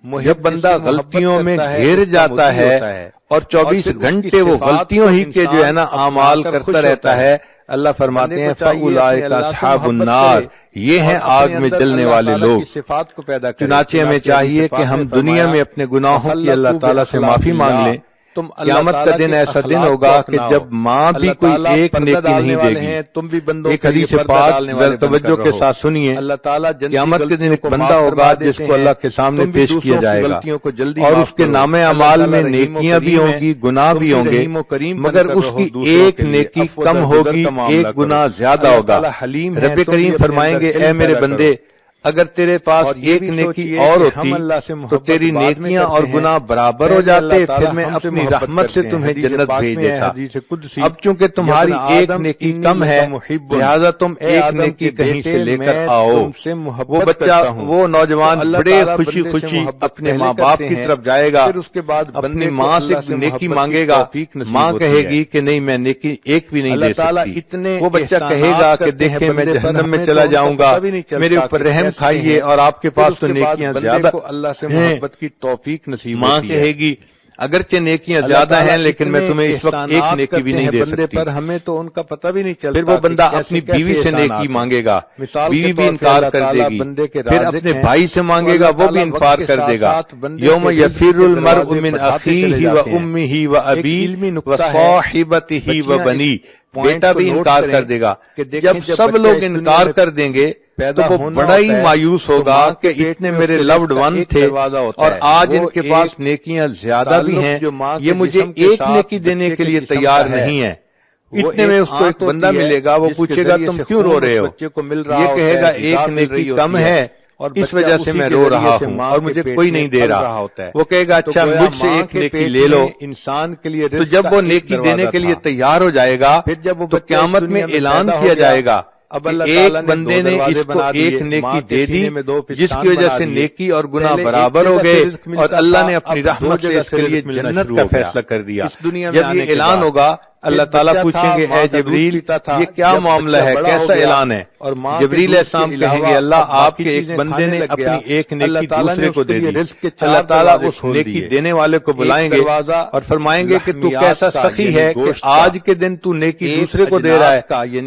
جب بندہ غلطیوں میں گھیر جاتا ہے اور 24 گھنٹے وہ غلطیوں ہی کے جو ہے نا اعمال کرتا رہتا ہے، اللہ فرماتے ہیں فَأُولَئِكَ أَصْحَابُ النَّارِ، یہ ہیں آگ میں جلنے والے لوگ. چنانچہ ہمیں چاہیے کہ ہم دنیا میں اپنے گناہوں کی اللہ تعالیٰ سے معافی مانگ لیں، قیامت کا دن ایسا دن ہوگا کہ جب ماں بھی کوئی ایک نیکی نہیں دے گی.
تم بھی بندوں
ایک حدیث پاک ذرا توجہ کے ساتھ سنیے.
اللہ تعالیٰ
قیامت کے دن ایک بندہ ہوگا جس کو اللہ کے سامنے پیش کیا جائے گا اور اس کے نام اعمال میں نیکیاں بھی ہوں گی گناہ بھی ہوں گے, مگر اس کی ایک نیکی کم ہوگی, ایک گناہ زیادہ ہوگا. رب کریم فرمائیں گے اے میرے بندے اگر تیرے پاس ایک نیکی اور ہوتی تو تیری نیکیاں اور گناہ برابر ہو جاتے, پھر میں اپنی رحمت سے تمہیں جنت بھیج دیتا. اب چونکہ تمہاری ایک نیکی کم ہے لہذا تم ایک نیکی کہیں سے لے کر آؤ. وہ بچہ وہ نوجوان بڑے خوشی خوشی اپنے ماں باپ کی طرف جائے گا,
پھر اس کے بعد
اپنی ماں سے نیکی مانگے گا, ماں کہے گی کہ نہیں میں نیکی ایک بھی نہیں دے سکتی. وہ بچہ کہے گا کہ دیکھیں میں جہنم میں چلا جاؤں گا, میرے اوپر رحم کھائیے, اور آپ کے پاس تو نیکیاں زیادہ
اللہ سے محبت کی توفیق نصیب
ماں کہے گی اگرچہ نیکیاں زیادہ ہیں لیکن میں تمہیں اس وقت ایک نیکی بھی نہیں دے سکتی.
پر ہمیں تو ان کا پتہ بھی نہیں چلتا.
پھر وہ بندہ اپنی بیوی سے نیکی مانگے گا, بیوی بھی انکار کر دے گی. پھر اپنے بھائی سے مانگے گا, وہ بھی انکار کر دے گا. یوم یفر المرء من اخیہ و امہ و ابیہ و صاحبتہ و بنیہ, بیٹا بھی انکار کر دے گا. جب سب لوگ انکار کر دیں گے تو وہ بڑا ہی مایوس ہوگا کہ اتنے میرے لوڈ ون تھے اور آج ان کے پاس نیکیاں زیادہ بھی ہیں, یہ مجھے ایک نیکی دینے کے لیے تیار نہیں ہے. اتنے میں اس کو ایک بندہ ملے گا, وہ پوچھے گا تم کیوں رو رہے ہو؟ یہ کہے گا ایک نیکی کم ہے اور اس وجہ سے میں رو رہا ہوں اور مجھے کوئی نہیں دے رہا. وہ کہے گا اچھا مجھ سے ایک نیکی لے لو.
انسان کے لیے
تو جب وہ نیکی دینے کے لیے تیار ہو جائے گا تو قیامت میں اعلان کیا جائے گا ایک بندے نے اس کو ایک نیکی دے دی جس کی وجہ سے نیکی اور گناہ برابر ہو گئے, اور اللہ نے اپنی رحمت سے اس کے لیے جنت کا فیصلہ کر دیا. جب یہ اعلان ہوگا اللہ تعالیٰ پوچھیں گے اے جبریل یہ کیا معاملہ ہے, کیسا اعلان ہے؟ جبریل علیہ السلام کہیں گے اللہ آپ کے ایک بندے نے اپنی ایک نیکی دوسرے کو دے دی. اللہ تعالیٰ اس نیکی دینے والے کو بلائیں گے اور فرمائیں گے کہ تو کیسا سخی ہے کہ آج کے دن تو نیکی دوسرے کو دے رہا ہے.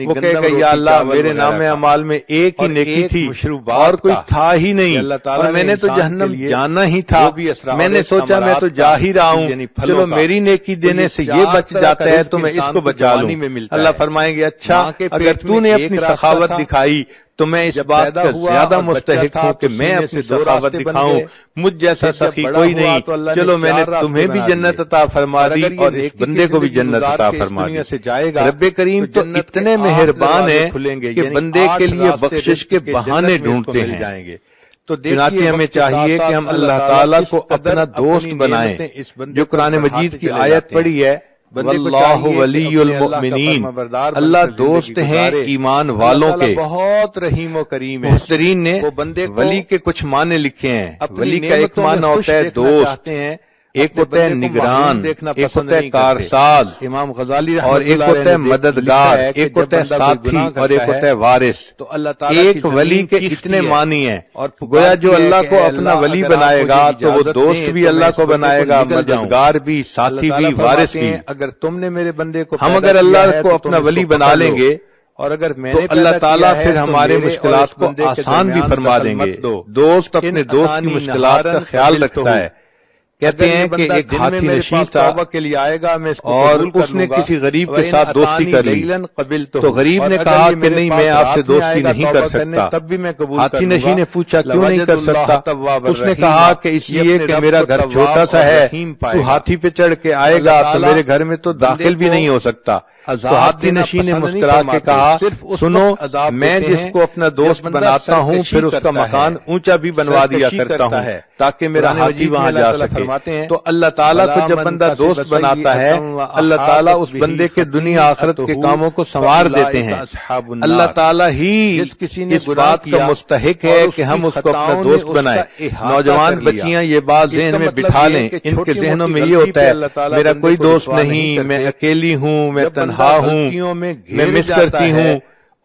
وہ کہے گا یا اللہ میرے نام اعمال میں ایک ہی نیکی تھی اور کوئی تھا ہی نہیں, اور میں نے تو جہنم جانا ہی تھا, میں نے سوچا میں تو جا ہی رہا ہوں, چلو میری نیکی دینے سے یہ بچ جاتا ہے تو میں اس کو بچا لوں. اللہ فرمائیں گے اچھا اگر تو نے اپنی سخاوت دکھائی تو میں اس بات کا زیادہ مستحق ہوں کہ میں اپنی سخاوت دکھاؤں, مجھ جیسا سخی کوئی نہیں. چلو میں نے تمہیں بھی جنت عطا فرما دی اور اس بندے کو بھی جنت عطا فرما دی. رب کریم تو اتنے مہربان ہیں کہ بندے کے لیے بخشش کے بہانے ڈھونڈتے ہیں. تو چنانچہ ہمیں چاہیے کہ ہم اللہ تعالیٰ کو اپنا دوست بنائیں. جو قرآن مجید کی آیت پڑھی ہے واللہ ولی المؤمنین, اللہ دوست ہیں ایمان والوں کے.
بہت رحیم و کریم ہے.
محترین نے ولی کے کچھ معنی لکھے ہیں. ولی کا ایک معنی ہوتا ہے دوست, ایک ہوتا ہے نگران, ایک ہوتا ہے کارساز,
امام غزالی
اور ایک ہوتا ہے مددگار, ایک ہوتا ہے ساتھی اور ایک ہوتا ہے وارث.
تو اللہ تعالیٰ
ایک ولی کے اتنے معنی ہیں, اور گویا جو اللہ کو اپنا ولی بنائے گا تو وہ دوست بھی اللہ کو بنائے گا, مددگار بھی, ساتھی بھی, وارث بھی.
اگر تم نے میرے بندے کو
ہم اگر اللہ کو اپنا ولی بنا لیں گے
اور اگر میں
تو اللہ تعالیٰ پھر ہمارے مشکلات کو آسان بھی فرما دیں گے. دوست اپنے دوست کی مشکلات کا خیال رکھتا ہے. کہتے ہیں کہ ایک ہاتھی نشین تھا
کے لیے آئے گا
اور اس نے کسی غریب کے ساتھ دوستی کر لی, تو غریب نے کہا کہ نہیں میں آپ سے دوستی نہیں کر سکتا.
تب بھی میں قبول.
ہاتھی نشین نے پوچھا کیوں نہیں کر سکتا؟ اس نے کہا کہ اس لیے کہ میرا گھر چھوٹا سا ہے, تو ہاتھی پہ چڑھ کے آئے گا تو میرے گھر میں تو داخل بھی نہیں ہو سکتا. تو ہاتھی نشین نے مسکرا کے کہا سنو میں جس کو اپنا دوست بناتا ہوں پھر اس کا مکان اونچا بھی بنوا دیا کرتا ہوں تاکہ میرا ہاتھی وہاں جا سکے. تو اللہ تعالیٰ کو جب بندہ دوست بناتا ہے اللہ تعالیٰ اس بندے کے دنیا آخرت کے کاموں کو سنوار دیتے ہیں. اللہ تعالیٰ ہی اس بات کا مستحق ہے کہ ہم اس کو اپنا دوست بنائیں. نوجوان بچیاں یہ بات ذہن میں بٹھا لیں, ان کے ذہنوں میں یہ ہوتا ہے میرا کوئی دوست نہیں, میں اکیلی ہوں, میں تنہا ہوں, میں مس کرتی ہوں,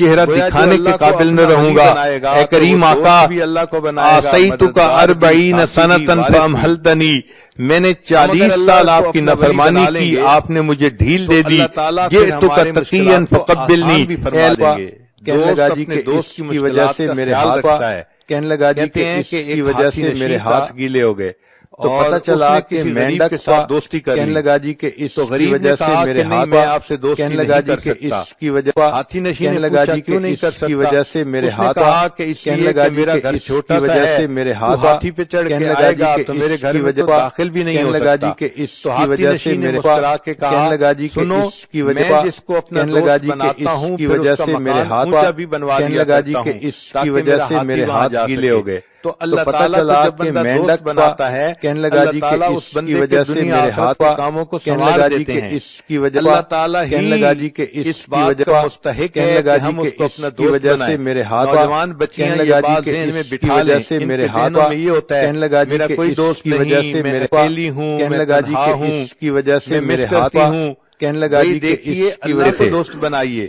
چہرہ
گویا جو
دکھانے
اللہ
کے
کو
قابل نہ
اپنا
رہوں
ولی
گا۔
بنائے گا
اے
تو
کریم
وہ
آقا،
دوست بھی اللہ کو بنائے گا،
آسیتک
مددگار بھی،
40
ساتھی بھی،
سنۃ
وارث بھی۔
فامہلتنی، میں نے
ہم اگر
40
اللہ
سال
کو
آپ کی
اپنا ولی
نافرمانی
بنا لیں
کی،
گے
آپ نے مجھے ڈھیل
تو
دے دی،
اللہ تعالیٰ پھر
جئتک
ہمارے
تقیا
مشکلات کو
فقبلنی،
آسان بھی فرما
اے
دیں گے۔
کہنے
دوست
لگا جی
اپنے
کہ
دوست
اس
کی
کی وجہ
مشکلات
سے
کا
میرے
خیال
ہاتھ
رکھتا ہے۔
کہنے لگا جی
کہتے
کہ
ہیں
اس
کہ
کی
ایک
وجہ
ہاتھی
سے میرے
نشین
ہاتھ
تھا
گیلے ہو گئے، تو
اور
پتہ
اس
چلا
نے
کہ
کسی غریب
مینڈک
کے ساتھ دوستی کر
کہنے
لی۔
لگا جی کہ اس
تو
کی
غریب نے
وجہ سے
کہا
میرے
کہ نہیں،
ہاتھ
میں آپ سے دوستی
کہنے لگا
نہیں
جی
کر
کہ
سکتا۔
اس کی وجہ
ہاتھی نشین
کہنے
نے
لگا
پوچھا
جی کہ
کیوں نہیں کر
اس کی
سکتا؟
وجہ سے میرے
اس نے
ہاتھ
کہا کہ اس
کہنے
لیے
لگا
کہ
جی
میرا
کہ
گھر
اس
چھوٹا
کی
سا
وجہ
ہے،
سے میرے
تو
ہاتھ
ہاتھی پہ چڑھ
کہنے
کے
لگا
آئے
جی
گا
کہ
تو میرے
اس
گھر
کی
میں تو
وجہ
داخل بھی نہیں
کہنے
ہو
لگا جی
سکتا۔
کہ اس
تو
کی
ہاتھی
وجہ سے
نشین نے
میرے
مسکرا کے کہا،
کہنے لگا جی کہ
سنو،
اس کی وجہ
میں جس کو اپنا
کہنے لگا
دوست
جی کہ
بناتا
اس
ہوں
کی
پھر
وجہ
اس کا
سے میرے
مکان
ہاتھ
اونچا بھی بنوا
کہنے
دیا
لگا جی
کرتا
کہ
ہوں
اس کی
تاکہ
وجہ
میرا
سے
ہاتھی
میرے
وہاں
ہاتھ
جا
گیلے
سکے۔
ہو گئے۔
تو
تو
اللہ
پتہ
تعالیٰ کو
چلا
جب
کہ
بندہ
مینڈک
دوست بناتا ہے،
کہنے لگا
اللہ
جی کہ
تعالیٰ
اس
اس
کی
بندے
وجہ
کے
سے
دنیا
میرے
آخرت
ہاتھ
کے کاموں کو
کہنے
سنوار
لگا جی
دیتے
کہ
ہیں۔
اس کی وجہ
اللہ تعالیٰ
کہنے لگا جی کہ
اس
اس کی
بات
وجہ
کا مستحق
کہنے
ہے
لگا
کہ
جی
ہم
کہ
اس کو
اس
اپنا
کی
دوست
وجہ سے
بنائیں۔
میرے ہاتھ
نوجوان بچیاں
کہنے
یہ
لگا جی
بات
کہ
ذہن میں
اس کی
بٹھا
وجہ
لیں،
سے
ان
میرے
کے
ہاتھ
ذہنوں میں یہ ہوتا ہے
کہنے لگا جی
میرا
کہ
کوئی
اس
دوست
کی وجہ
نہیں،
سے
میں
میرے
اکیلی ہوں،
کہنے
میں
لگا جی
تنہا
کہ
ہوں،
اس کی وجہ سے
میں
میرے
مس
ہاتھ
کرتی ہوں۔
کہنے لگا جی کہ
دیکھیے
اس کی
اللہ
وجہ
کو
سے
دوست بنائیے،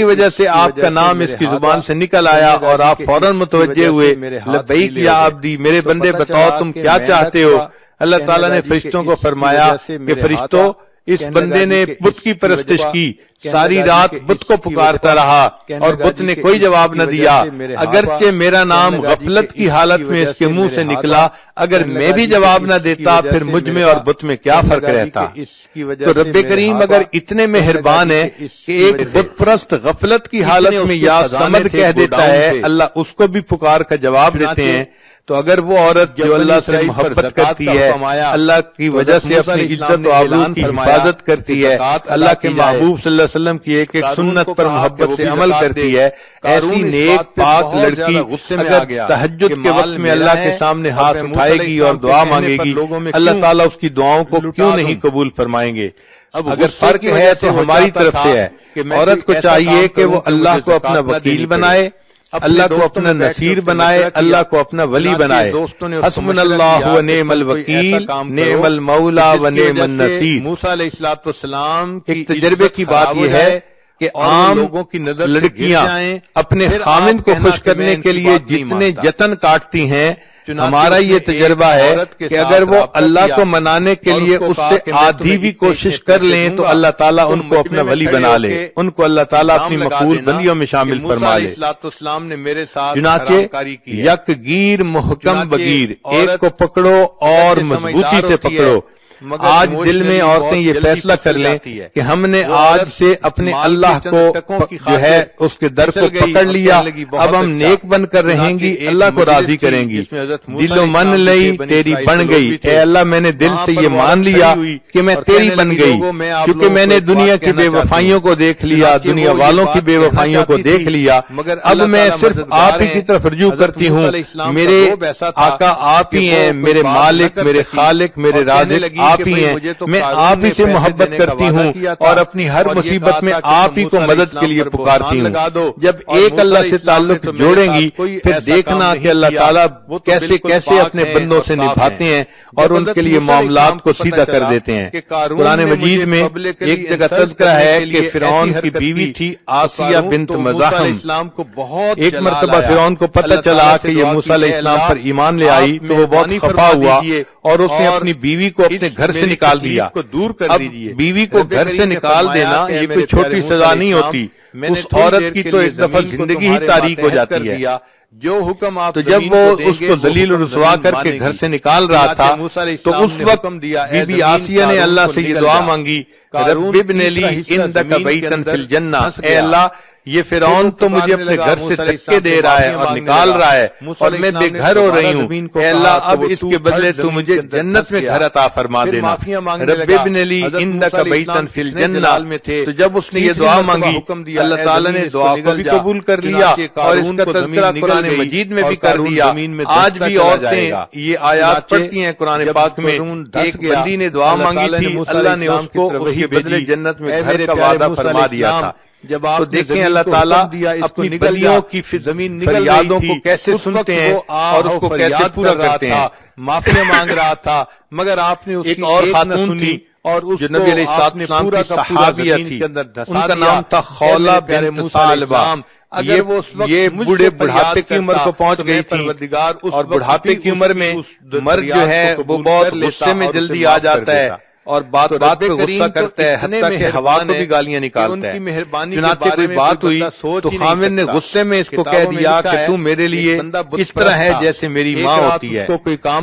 کی وجہ سے آپ کا نام اس کی زبان سے نکل آیا اور آپ فوراً متوجہ ہوئے لبیک یا عبدی، میرے بندے بتاؤ تم کیا چاہتے ہو۔ اللہ تعالیٰ نے فرشتوں کو فرمایا کہ فرشتوں اس بندے نے بت کی پرستش کی، ساری رات بت کو پکارتا رہا اور بت نے کوئی جواب نہ دیا، اگرچہ میرا نام غفلت کی حالت میں اس کے منہ سے نکلا، اگر میں بھی جواب نہ دیتا پھر مجھ میں اور بت میں کیا فرق رہتا؟ تو رب کریم اگر اتنے مہربان ہے کہ ایک بت پرست غفلت کی حالت میں یا سمد کہہ دیتا ہے، اللہ اس کو بھی پکار کا جواب دیتے ہیں، تو اگر وہ عورت جو اللہ سے محبت کرتی ہے، اللہ کی وجہ سے اپنی عزت و آبرو کی حفاظت کرتی ہے، اللہ کے محبوب صلی اللہ علیہ وسلم کی ایک ایک سنت پر محبت سے عمل کرتی ہے، ایسی نیک پاک لڑکی اگر تہجد کے وقت میں اللہ کے سامنے ہاتھ اٹھائے گی اور دعا مانگے گی، اللہ تعالیٰ اس کی دعاؤں کو کیوں نہیں قبول فرمائیں گے؟ اگر فرق ہے تو ہماری طرف سے ہے۔ عورت کو چاہیے کہ وہ اللہ کو اپنا وکیل بنائے، اللہ کو اپنا نصیر بنائے، اللہ کو اپنا ولی بنائے۔ حسبنا اللہ و نعم الوکیل نعم المولا و نعم النصیر۔ موسیٰ علیہ السلام ایک تجربے کی بات یہ ہے کہ عام لوگوں کی نظر لڑکیاں اپنے خامند کو خوش کرنے کے لیے جتنے جتن کاٹتی ہیں، ہمارا یہ تجربہ ہے کہ اگر وہ اللہ کو منانے کے لیے اس سے آدھی بھی کوشش کر لیں تو اللہ تعالیٰ ان کو اپنا ولی بنا لے، ان کو اللہ تعالیٰ اپنی مقبول بندیوں میں شامل فرما لے۔ چنانچہ یک گیر محکم بگیر، ایک کو پکڑو اور مضبوطی سے پکڑو۔ آج دل میں عورتیں یہ فیصلہ کر لیں کہ ہم نے آج سے اپنے اللہ کو جو ہے اس کے در کو پکڑ لیا، اب ہم نیک بن کر رہیں گی، اللہ کو راضی کریں گی۔ دل و من لئی تیری بن گئی، اے اللہ میں نے دل سے یہ مان لیا کہ میں تیری بن گئی، کیونکہ میں نے دنیا کی بے وفائیوں کو دیکھ لیا، دنیا والوں کی بے وفائیوں کو دیکھ لیا، اب میں صرف آپ ہی کی طرف رجوع کرتی ہوں۔ میرے آقا آپ ہی ہیں، میرے مالک، میرے خالق، میرے رازق آپ ہی ہیں، میں آپ ہی سے محبت کرتی ہوں اور اپنی ہر مصیبت میں آپ ہی کو مدد کے لیے پکارتی ہوں۔ جب ایک اللہ سے تعلق جوڑیں گی پھر دیکھنا کہ اللہ تعالیٰ کیسے کیسے اپنے بندوں سے نبھاتے ہیں اور ان کے لیے معاملات کو سیدھا کر دیتے ہیں۔ قرآن مجید میں ایک جگہ تذکرہ ہے کہ فرعون کی بیوی تھی آسیہ بنت مزاحم۔ ایک مرتبہ فرعون کو پتہ چلا کہ یہ موسیٰ علیہ السلام پر ایمان لے آئی تو وہ بہت خفا ہوا اور اس نے اپنی بیوی کو اپنے گھر سے نکال دیا۔ اب بیوی کو گھر سے نکال دینا یہ کوئی چھوٹی سزا نہیں ہوتی، اس عورت کی تو ایک دفعہ زندگی ہی تاریک ہو جاتی ہے۔ جو حکم آپ تو جب وہ اس کو ذلیل و رسوا کر کے گھر سے نکال رہا تھا تو اس وقت بی بی آسیہ نے اللہ سے یہ دعا مانگی، رب ابن لی عندک بیتا فی الجنہ، اے اللہ یہ فرعون تو مجھے اپنے گھر سے دھکے دے رہا ہے اور نکال رہا ہے اور میں بے گھر ہو رہی ہوں، اے اللہ اب اس کے بدلے تو مجھے جنت میں گھر عطا فرما دینا، رب ابن لی عندک بیتا فی الجنہ۔ تو جب اس نے یہ دعا مانگی اللہ تعالیٰ نے دعا کو بھی قبول کر لیا اور اس کا تذکرہ قرآن مجید میں بھی کر دیا۔ آج بھی عورتیں یہ آیات پڑھتی ہیں قرآن پاک میں، ایک بندی نے دعا مانگی تھی اللہ نے اس کو اس کے بدلے جنت میں گھر کا وعدہ فرما دیا تھا۔ جب آپ دیکھیں اللہ تعالیٰ اپنی بندیوں کی فریادوں کو کیسے سنتے ہیں اور اس کو کیسے پورا کرتے ہیں۔ معافی مانگ رہا تھا مگر آپ نے ایک اور خاتون تھی اور جو نبی علیہ السلام کی صحابیہ تھی، ان کا نام تھا خولہ بنت ثعلبہ۔ یہ بوڑھے بڑھاپے کی عمر کو پہنچ گئی تھی اور بڑھاپے کی عمر میں مرد جو ہے وہ بہت غصے میں جلدی آ جاتا ہے اور بات بات پہ غصہ کرتا ہے، حتیٰ کہ ہوا کو بھی گالیاں نکالتا ہے۔ چنانچہ کوئی بات ہوئی تو خامد نے غصے میں اس کو کہہ دیا کہ تو میرے لیے اس طرح ہے جیسے میری ماں ہوتی ہے۔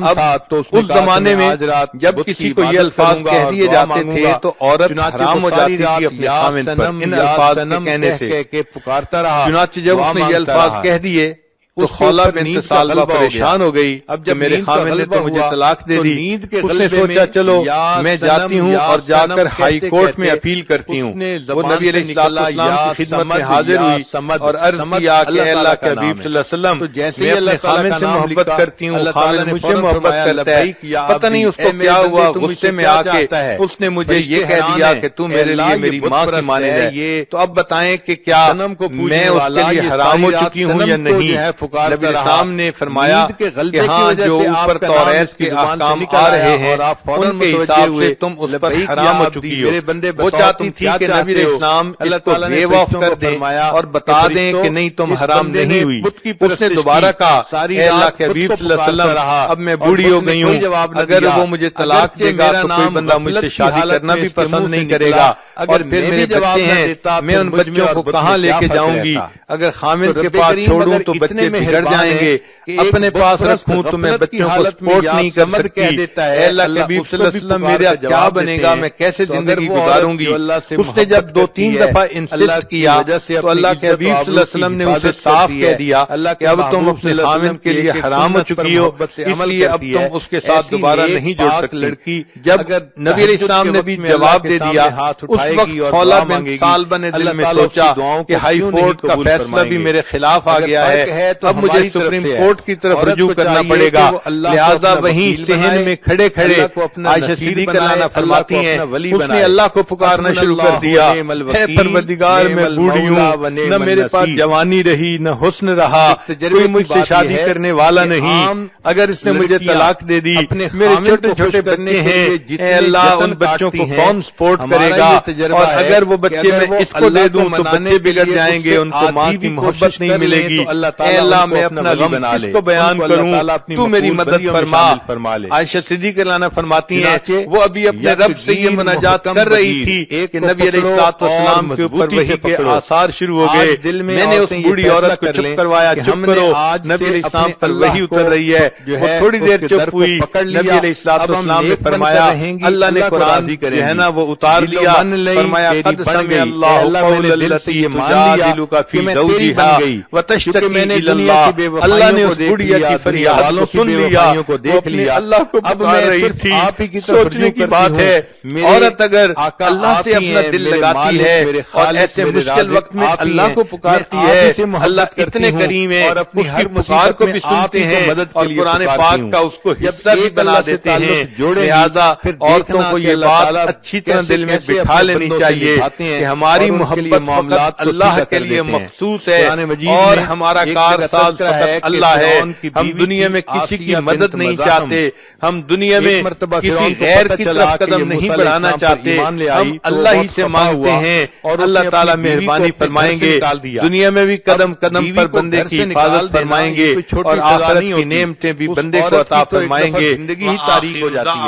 اب اس زمانے میں جب کسی کو یہ الفاظ کہہ دیے جاتے تھے تو عورت حرام ہو جاتی تھی اپنے خامد پر ان الفاظ کے کہنے سے۔ چنانچہ جب اس نے یہ الفاظ کہہ دیے تو خولہ بنت ثعلبہ پریشان ہو گئی، اب جب میرے خامد نے تو مجھے طلاق دے دی، اس نے سوچا چلو میں جاتی ہوں اور جا کر ہائی کورٹ میں اپیل کرتی ہوں۔ وہ نبی علیہ السلام کی خدمت میں حاضر ہوئی اور عرض کیا کہ اے اللہ کے حبیب صلی اللہ علیہ وسلم میں اپنے خامد سے محبت کرتی ہوں، خامد مجھ سے محبت کرتا ہے، پتہ نہیں اس کو کیا ہوا، غصے میں آ کے اس نے مجھے یہ کہہ دیا کہ تو میرے لیے میری ماں کی مانند ہے۔ تو اب بتائیں کہ کیا میں اس کے لیے حرام ہو چکی ہوں یا نہیں؟ نبی السلام نے فرمایا کہ ہاں جو اوپر توریت کے احکام آ رہے ہیں ان کے حساب سے تم اس پر حرام ہو چکی ہو۔ وہ چاہتی تھی کہ نبی السلام اس کو ویو آف کر دیں اور بتا دیں کہ نہیں تم حرام نہیں ہوئی۔ اس نے دوبارہ کہا اے اللہ کے حبیب صلی اللہ علیہ وسلم اب میں بوڑھی ہو گئی ہوں، اگر وہ مجھے طلاق دے گا تو کوئی بندہ مجھ سے شادی کرنا بھی پسند نہیں کرے گا اور پھر میرے بچے ہیں، میں ان بچوں کو کہاں لے کے جاؤں گی؟ اگر خامد کے پاس چھوڑوں تو بچے بگڑ جائیں گے، اپنے پاس رکھوں تو میں بچوں کو سپورٹ نہیں کر سکتی، اے اللہ کے حبیب صلی اللہ علیہ وسلم میرا کیا بنے گا، میں کیسے زندگی گزاروں گی؟ اس نے جب 2-3 دفعہ انسسٹ کیا تو اللہ کے حبیب صلی اللہ علیہ وسلم نے اسے صاف کہہ دیا کہ اب تم اپنے خاوند کے لیے حرام ہو چکی ہو، اس لیے اب تم اس کے ساتھ دوبارہ نہیں جڑ سکتی۔ جب نبی علیہ السلام نے بھی جواب دے دیا، اس وقت خولا بن ثعلبہ نے دل میں سوچا کہ ہائی کورٹ کا فیصلہ بھی میرے خلاف آ گیا ہے، اب مجھے سپریم کورٹ کی طرف رجوع کرنا پڑے گا، لہذا وہیں صحن میں کھڑے کھڑے عائشہ صدیقہ عنہا فرماتی ہیں اس نے اللہ کو پکارنا شروع کر دیا، اے پروردگار میں بوڑھی ہوں، نہ میرے پاس جوانی رہی نہ حسن رہا، کوئی مجھ سے شادی کرنے والا نہیں، اگر اس نے مجھے طلاق دے دی، میرے چھوٹے چھوٹے بچے ہیں، اے اللہ ان بچوں کو کون سپورٹ کرے گا، اور اگر وہ بچے میں اس کو دے دوں تو بچے بگڑ جائیں گے، ان کو ماں کی محبت نہیں ملے گی، اے اللہ میں اپنا غم کس کو بیان کروں، تو میری مدد فرما۔ عائشہ صدیقہ عنہا فرماتی ہیں وہ ابھی اپنے رب سے یہ مناجات کر رہی تھی کہ نبی علیہ السلام کے اوپر وحی کے آثار شروع ہو گئے، میں نے اس بوڑھی عورت کو چپ کروایا، چپ کرو، نبی علیہ السلام پر وحی اتر رہی ہے، وہ تھوڑی دیر چپ ہوئی، نبی علیہ السلام نے فرمایا، اللہ نے قرآن جو ہے نا وہ اتار لیا، فرمایا قد سمع اللہ قول التی تجادلک فی زوجہا وتشتکی الی اللہ، اللہ نے اس بڑھیا کی فریاد کو سن لیا، وہ اپنے اللہ کو پکار رہی تھی۔ سوچنے کی بات ہے، عورت اگر اللہ سے اپنا دل لگاتی ہے اور ایسے مشکل وقت میں اللہ کو پکارتی ہے، اللہ اتنے کریم ہے، اس کی پکار کو بھی سنتے ہیں اور قرآن پاک کا اس کو حصہ بھی بنا دیتے ہیں، لہذا عورتوں کو یہ بات اچھی طرح دل میں بٹھا لینی چاہیے کہ ہماری محبت فقط اللہ کے لیے مخصوص ہے اور ہمارا کارساز فقط اللہ ہے، ہم دنیا میں کسی کی مدد نہیں چاہتے، ہم دنیا میں کسی غیر کی طرف قدم نہیں بڑھانا چاہتے، ہم اللہ ہی سے مانگتے ہیں اور اللہ تعالیٰ مہربانی فرمائیں گے، دنیا میں بھی قدم قدم پر بندے کی حفاظت فرمائیں گے اور آخرت کی نعمتیں بھی بندے کو عطا فرمائیں گے، زندگی ہی تاریک ہو جاتی ہے۔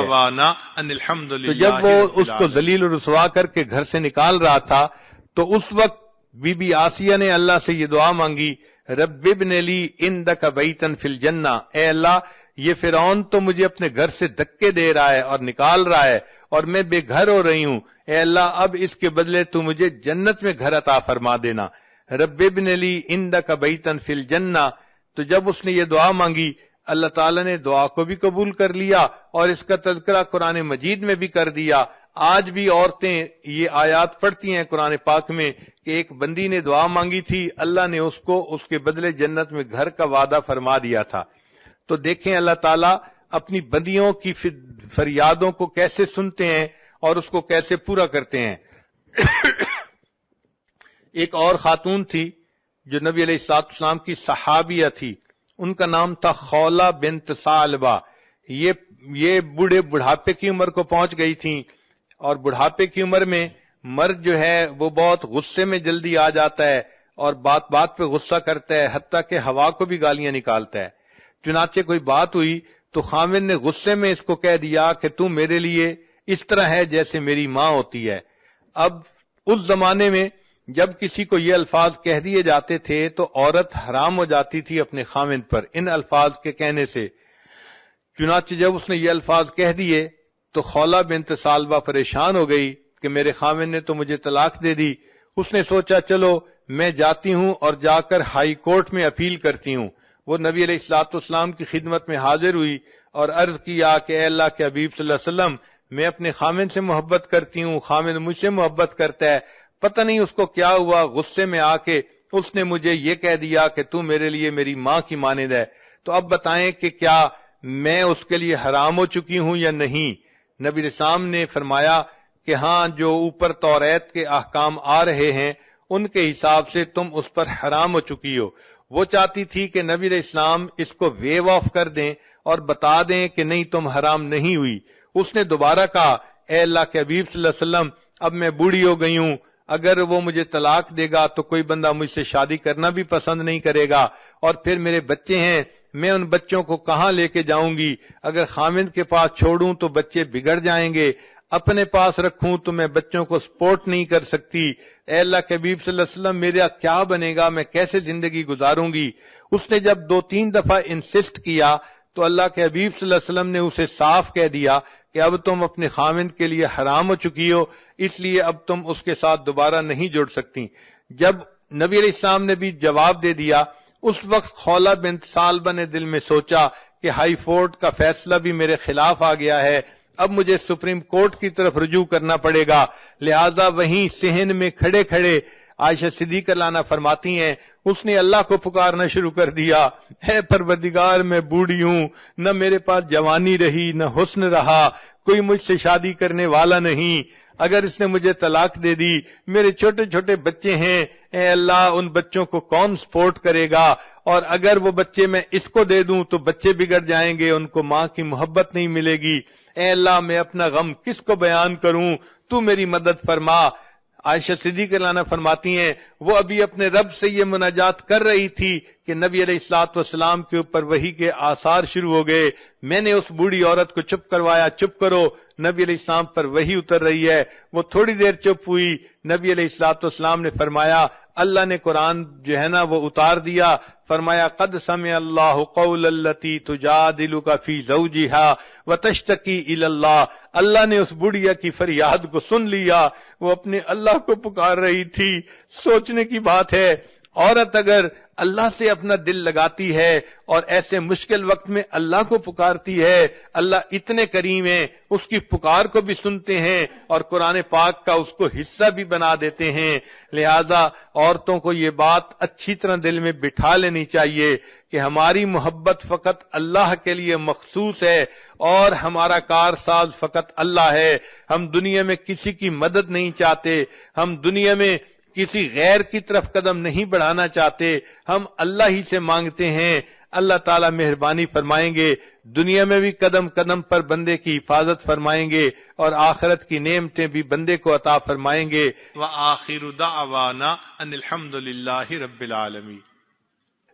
تو جب وہ اس کو ذلیل و رسوا کر کے گھر سے نکال رہا تھا تو اس وقت بی بی آسیہ نے اللہ سے یہ دعا مانگی، رب ابن لی عندک بیتا فی الجنہ، اے اللہ یہ فرعون تو مجھے اپنے گھر سے دھکے دے رہا ہے اور نکال رہا ہے اور میں بے گھر ہو رہی ہوں، اے اللہ اب اس کے بدلے تو مجھے جنت میں گھر عطا فرما دینا، رب ابن لی عندک بیتا فی الجنہ۔ تو جب اس نے یہ دعا مانگی اللہ تعالیٰ نے دعا کو بھی قبول کر لیا اور اس کا تذکرہ قرآن مجید میں بھی کر دیا۔ آج بھی عورتیں یہ آیات پڑھتی ہیں قرآن پاک میں کہ ایک بندی نے دعا مانگی تھی، اللہ نے اس کو اس کے بدلے جنت میں گھر کا وعدہ فرما دیا تھا۔ تو دیکھیں اللہ تعالیٰ اپنی بندیوں کی فریادوں کو کیسے سنتے ہیں اور اس کو کیسے پورا کرتے ہیں۔ ایک اور خاتون تھی جو نبی علیہ السلام کی صحابیہ تھی، ان کا نام تھا خولا بنت ثعلبہ۔ یہ بڑھاپے کی عمر کو پہنچ گئی تھیں اور بڑھاپے کی عمر میں مرد جو ہے وہ بہت غصے میں جلدی آ جاتا ہے اور بات بات پہ غصہ کرتا ہے، حتیٰ کہ ہوا کو بھی گالیاں نکالتا ہے۔ چنانچہ کوئی بات ہوئی تو خاوند نے غصے میں اس کو کہہ دیا کہ تم میرے لیے اس طرح ہے جیسے میری ماں ہوتی ہے۔ اب اس زمانے میں جب کسی کو یہ الفاظ کہہ دیے جاتے تھے تو عورت حرام ہو جاتی تھی اپنے خاوند پر ان الفاظ کے کہنے سے۔ چنانچہ جب اس نے یہ الفاظ کہہ دیے تو خولا بنت ثعلبہ پریشان ہو گئی کہ میرے خاوند نے تو مجھے طلاق دے دی۔ اس نے سوچا چلو میں جاتی ہوں اور جا کر ہائی کورٹ میں اپیل کرتی ہوں۔ وہ نبی علیہ السلام کی خدمت میں حاضر ہوئی اور عرض کیا کہ اے اللہ کے حبیب صلی اللہ علیہ وسلم، میں اپنے خاوند سے محبت کرتی ہوں، خاوند مجھ سے محبت کرتا ہے، پتہ نہیں اس کو کیا ہوا، غصے میں آ کے اس نے مجھے یہ کہہ دیا کہ تو میرے لیے میری ماں کی مانند ہے، تو اب بتائیں کہ کیا میں اس کے لیے حرام ہو چکی ہوں یا نہیں؟ نبی السلام نے فرمایا کہ ہاں، جو اوپر توریت کے احکام آ رہے ہیں ان کے حساب سے تم اس پر حرام ہو چکی ہو۔ وہ چاہتی تھی کہ نبی علیہ السلام اس کو ویو آف کر دیں اور بتا دیں کہ نہیں تم حرام نہیں ہوئی۔ اس نے دوبارہ کہا اے اللہ کے حبیب صلی اللہ علیہ وسلم، اب میں بوڑھی ہو گئی ہوں، اگر وہ مجھے طلاق دے گا تو کوئی بندہ مجھ سے شادی کرنا بھی پسند نہیں کرے گا، اور پھر میرے بچے ہیں، میں ان بچوں کو کہاں لے کے جاؤں گی؟ اگر خاوند کے پاس چھوڑوں تو بچے بگڑ جائیں گے۔ اپنے پاس رکھوں تو میں بچوں کو سپورٹ نہیں کر سکتی، اے اللہ کے حبیب صلی اللہ علیہ وسلم میرا کیا بنے گا، میں کیسے زندگی گزاروں گی؟ اس نے جب 2-3 دفعہ انسسٹ کیا تو اللہ کے حبیب صلی اللہ علیہ وسلم نے اسے صاف کہہ دیا کہ اب تم اپنے خاوند کے لیے حرام ہو چکی ہو، اس لیے اب تم اس کے ساتھ دوبارہ نہیں جڑ سکتی۔ جب نبی علیہ السلام نے بھی جواب دے دیا، اس وقت خولہ بنت ثعلبہ نے دل میں سوچا کہ ہائی کورٹ کا فیصلہ بھی میرے خلاف آ گیا ہے، اب مجھے سپریم کورٹ کی طرف رجوع کرنا پڑے گا، لہذا وہیں صحن میں کھڑے کھڑے عائشہ صدیقہ عنہا فرماتی ہیں اس نے اللہ کو پکارنا شروع کر دیا، اے پروردگار میں بوڑھی ہوں، نہ میرے پاس جوانی رہی نہ حسن رہا، کوئی مجھ سے شادی کرنے والا نہیں، اگر اس نے مجھے طلاق دے دی، میرے چھوٹے چھوٹے بچے ہیں، اے اللہ ان بچوں کو کون سپورٹ کرے گا، اور اگر وہ بچے میں اس کو دے دوں تو بچے بگڑ جائیں گے، ان کو ماں کی محبت نہیں ملے گی، اے اللہ میں اپنا غم کس کو بیان کروں، تو میری مدد فرما۔ عائشہ صدیقہ عنہا فرماتی ہیں وہ ابھی اپنے رب سے یہ مناجات کر رہی تھی کہ نبی علیہ الصلوۃ والسلام کے اوپر وحی کے آثار شروع ہو گئے، میں نے اس بوڑھی عورت کو چپ کروایا، چپ کرو، نبی علیہ السلام پر وحی اتر رہی ہے۔ وہ تھوڑی دیر چپ ہوئی، نبی علیہ الصلوۃ والسلام نے فرمایا اللہ نے قرآن جو ہے نا وہ اتار دیا، فرمایا قد سمع اللہ قول التی تجادلک فی زوجہا وتشتکی الی اللہ، اللہ نے اس بڑھیا کی فریاد کو سن لیا، وہ اپنے اللہ کو پکار رہی تھی۔ سوچنے کی بات ہے، عورت اگر اللہ سے اپنا دل لگاتی ہے اور ایسے مشکل وقت میں اللہ کو پکارتی ہے، اللہ اتنے کریم ہیں، اس کی پکار کو بھی سنتے ہیں اور قرآن پاک کا اس کو حصہ بھی بنا دیتے ہیں۔ لہذا عورتوں کو یہ بات اچھی طرح دل میں بٹھا لینی چاہیے کہ ہماری محبت فقط اللہ کے لیے مخصوص ہے اور ہمارا کارساز فقط اللہ ہے۔ ہم دنیا میں کسی کی مدد نہیں چاہتے، ہم دنیا میں کسی غیر کی طرف قدم نہیں بڑھانا چاہتے، ہم اللہ ہی سے مانگتے ہیں، اللہ تعالیٰ مہربانی فرمائیں گے، دنیا میں بھی قدم قدم پر بندے کی حفاظت فرمائیں گے اور آخرت کی نعمتیں بھی بندے کو عطا فرمائیں گے۔ وآخر دعوانا ان الحمد للہ رب العالمین۔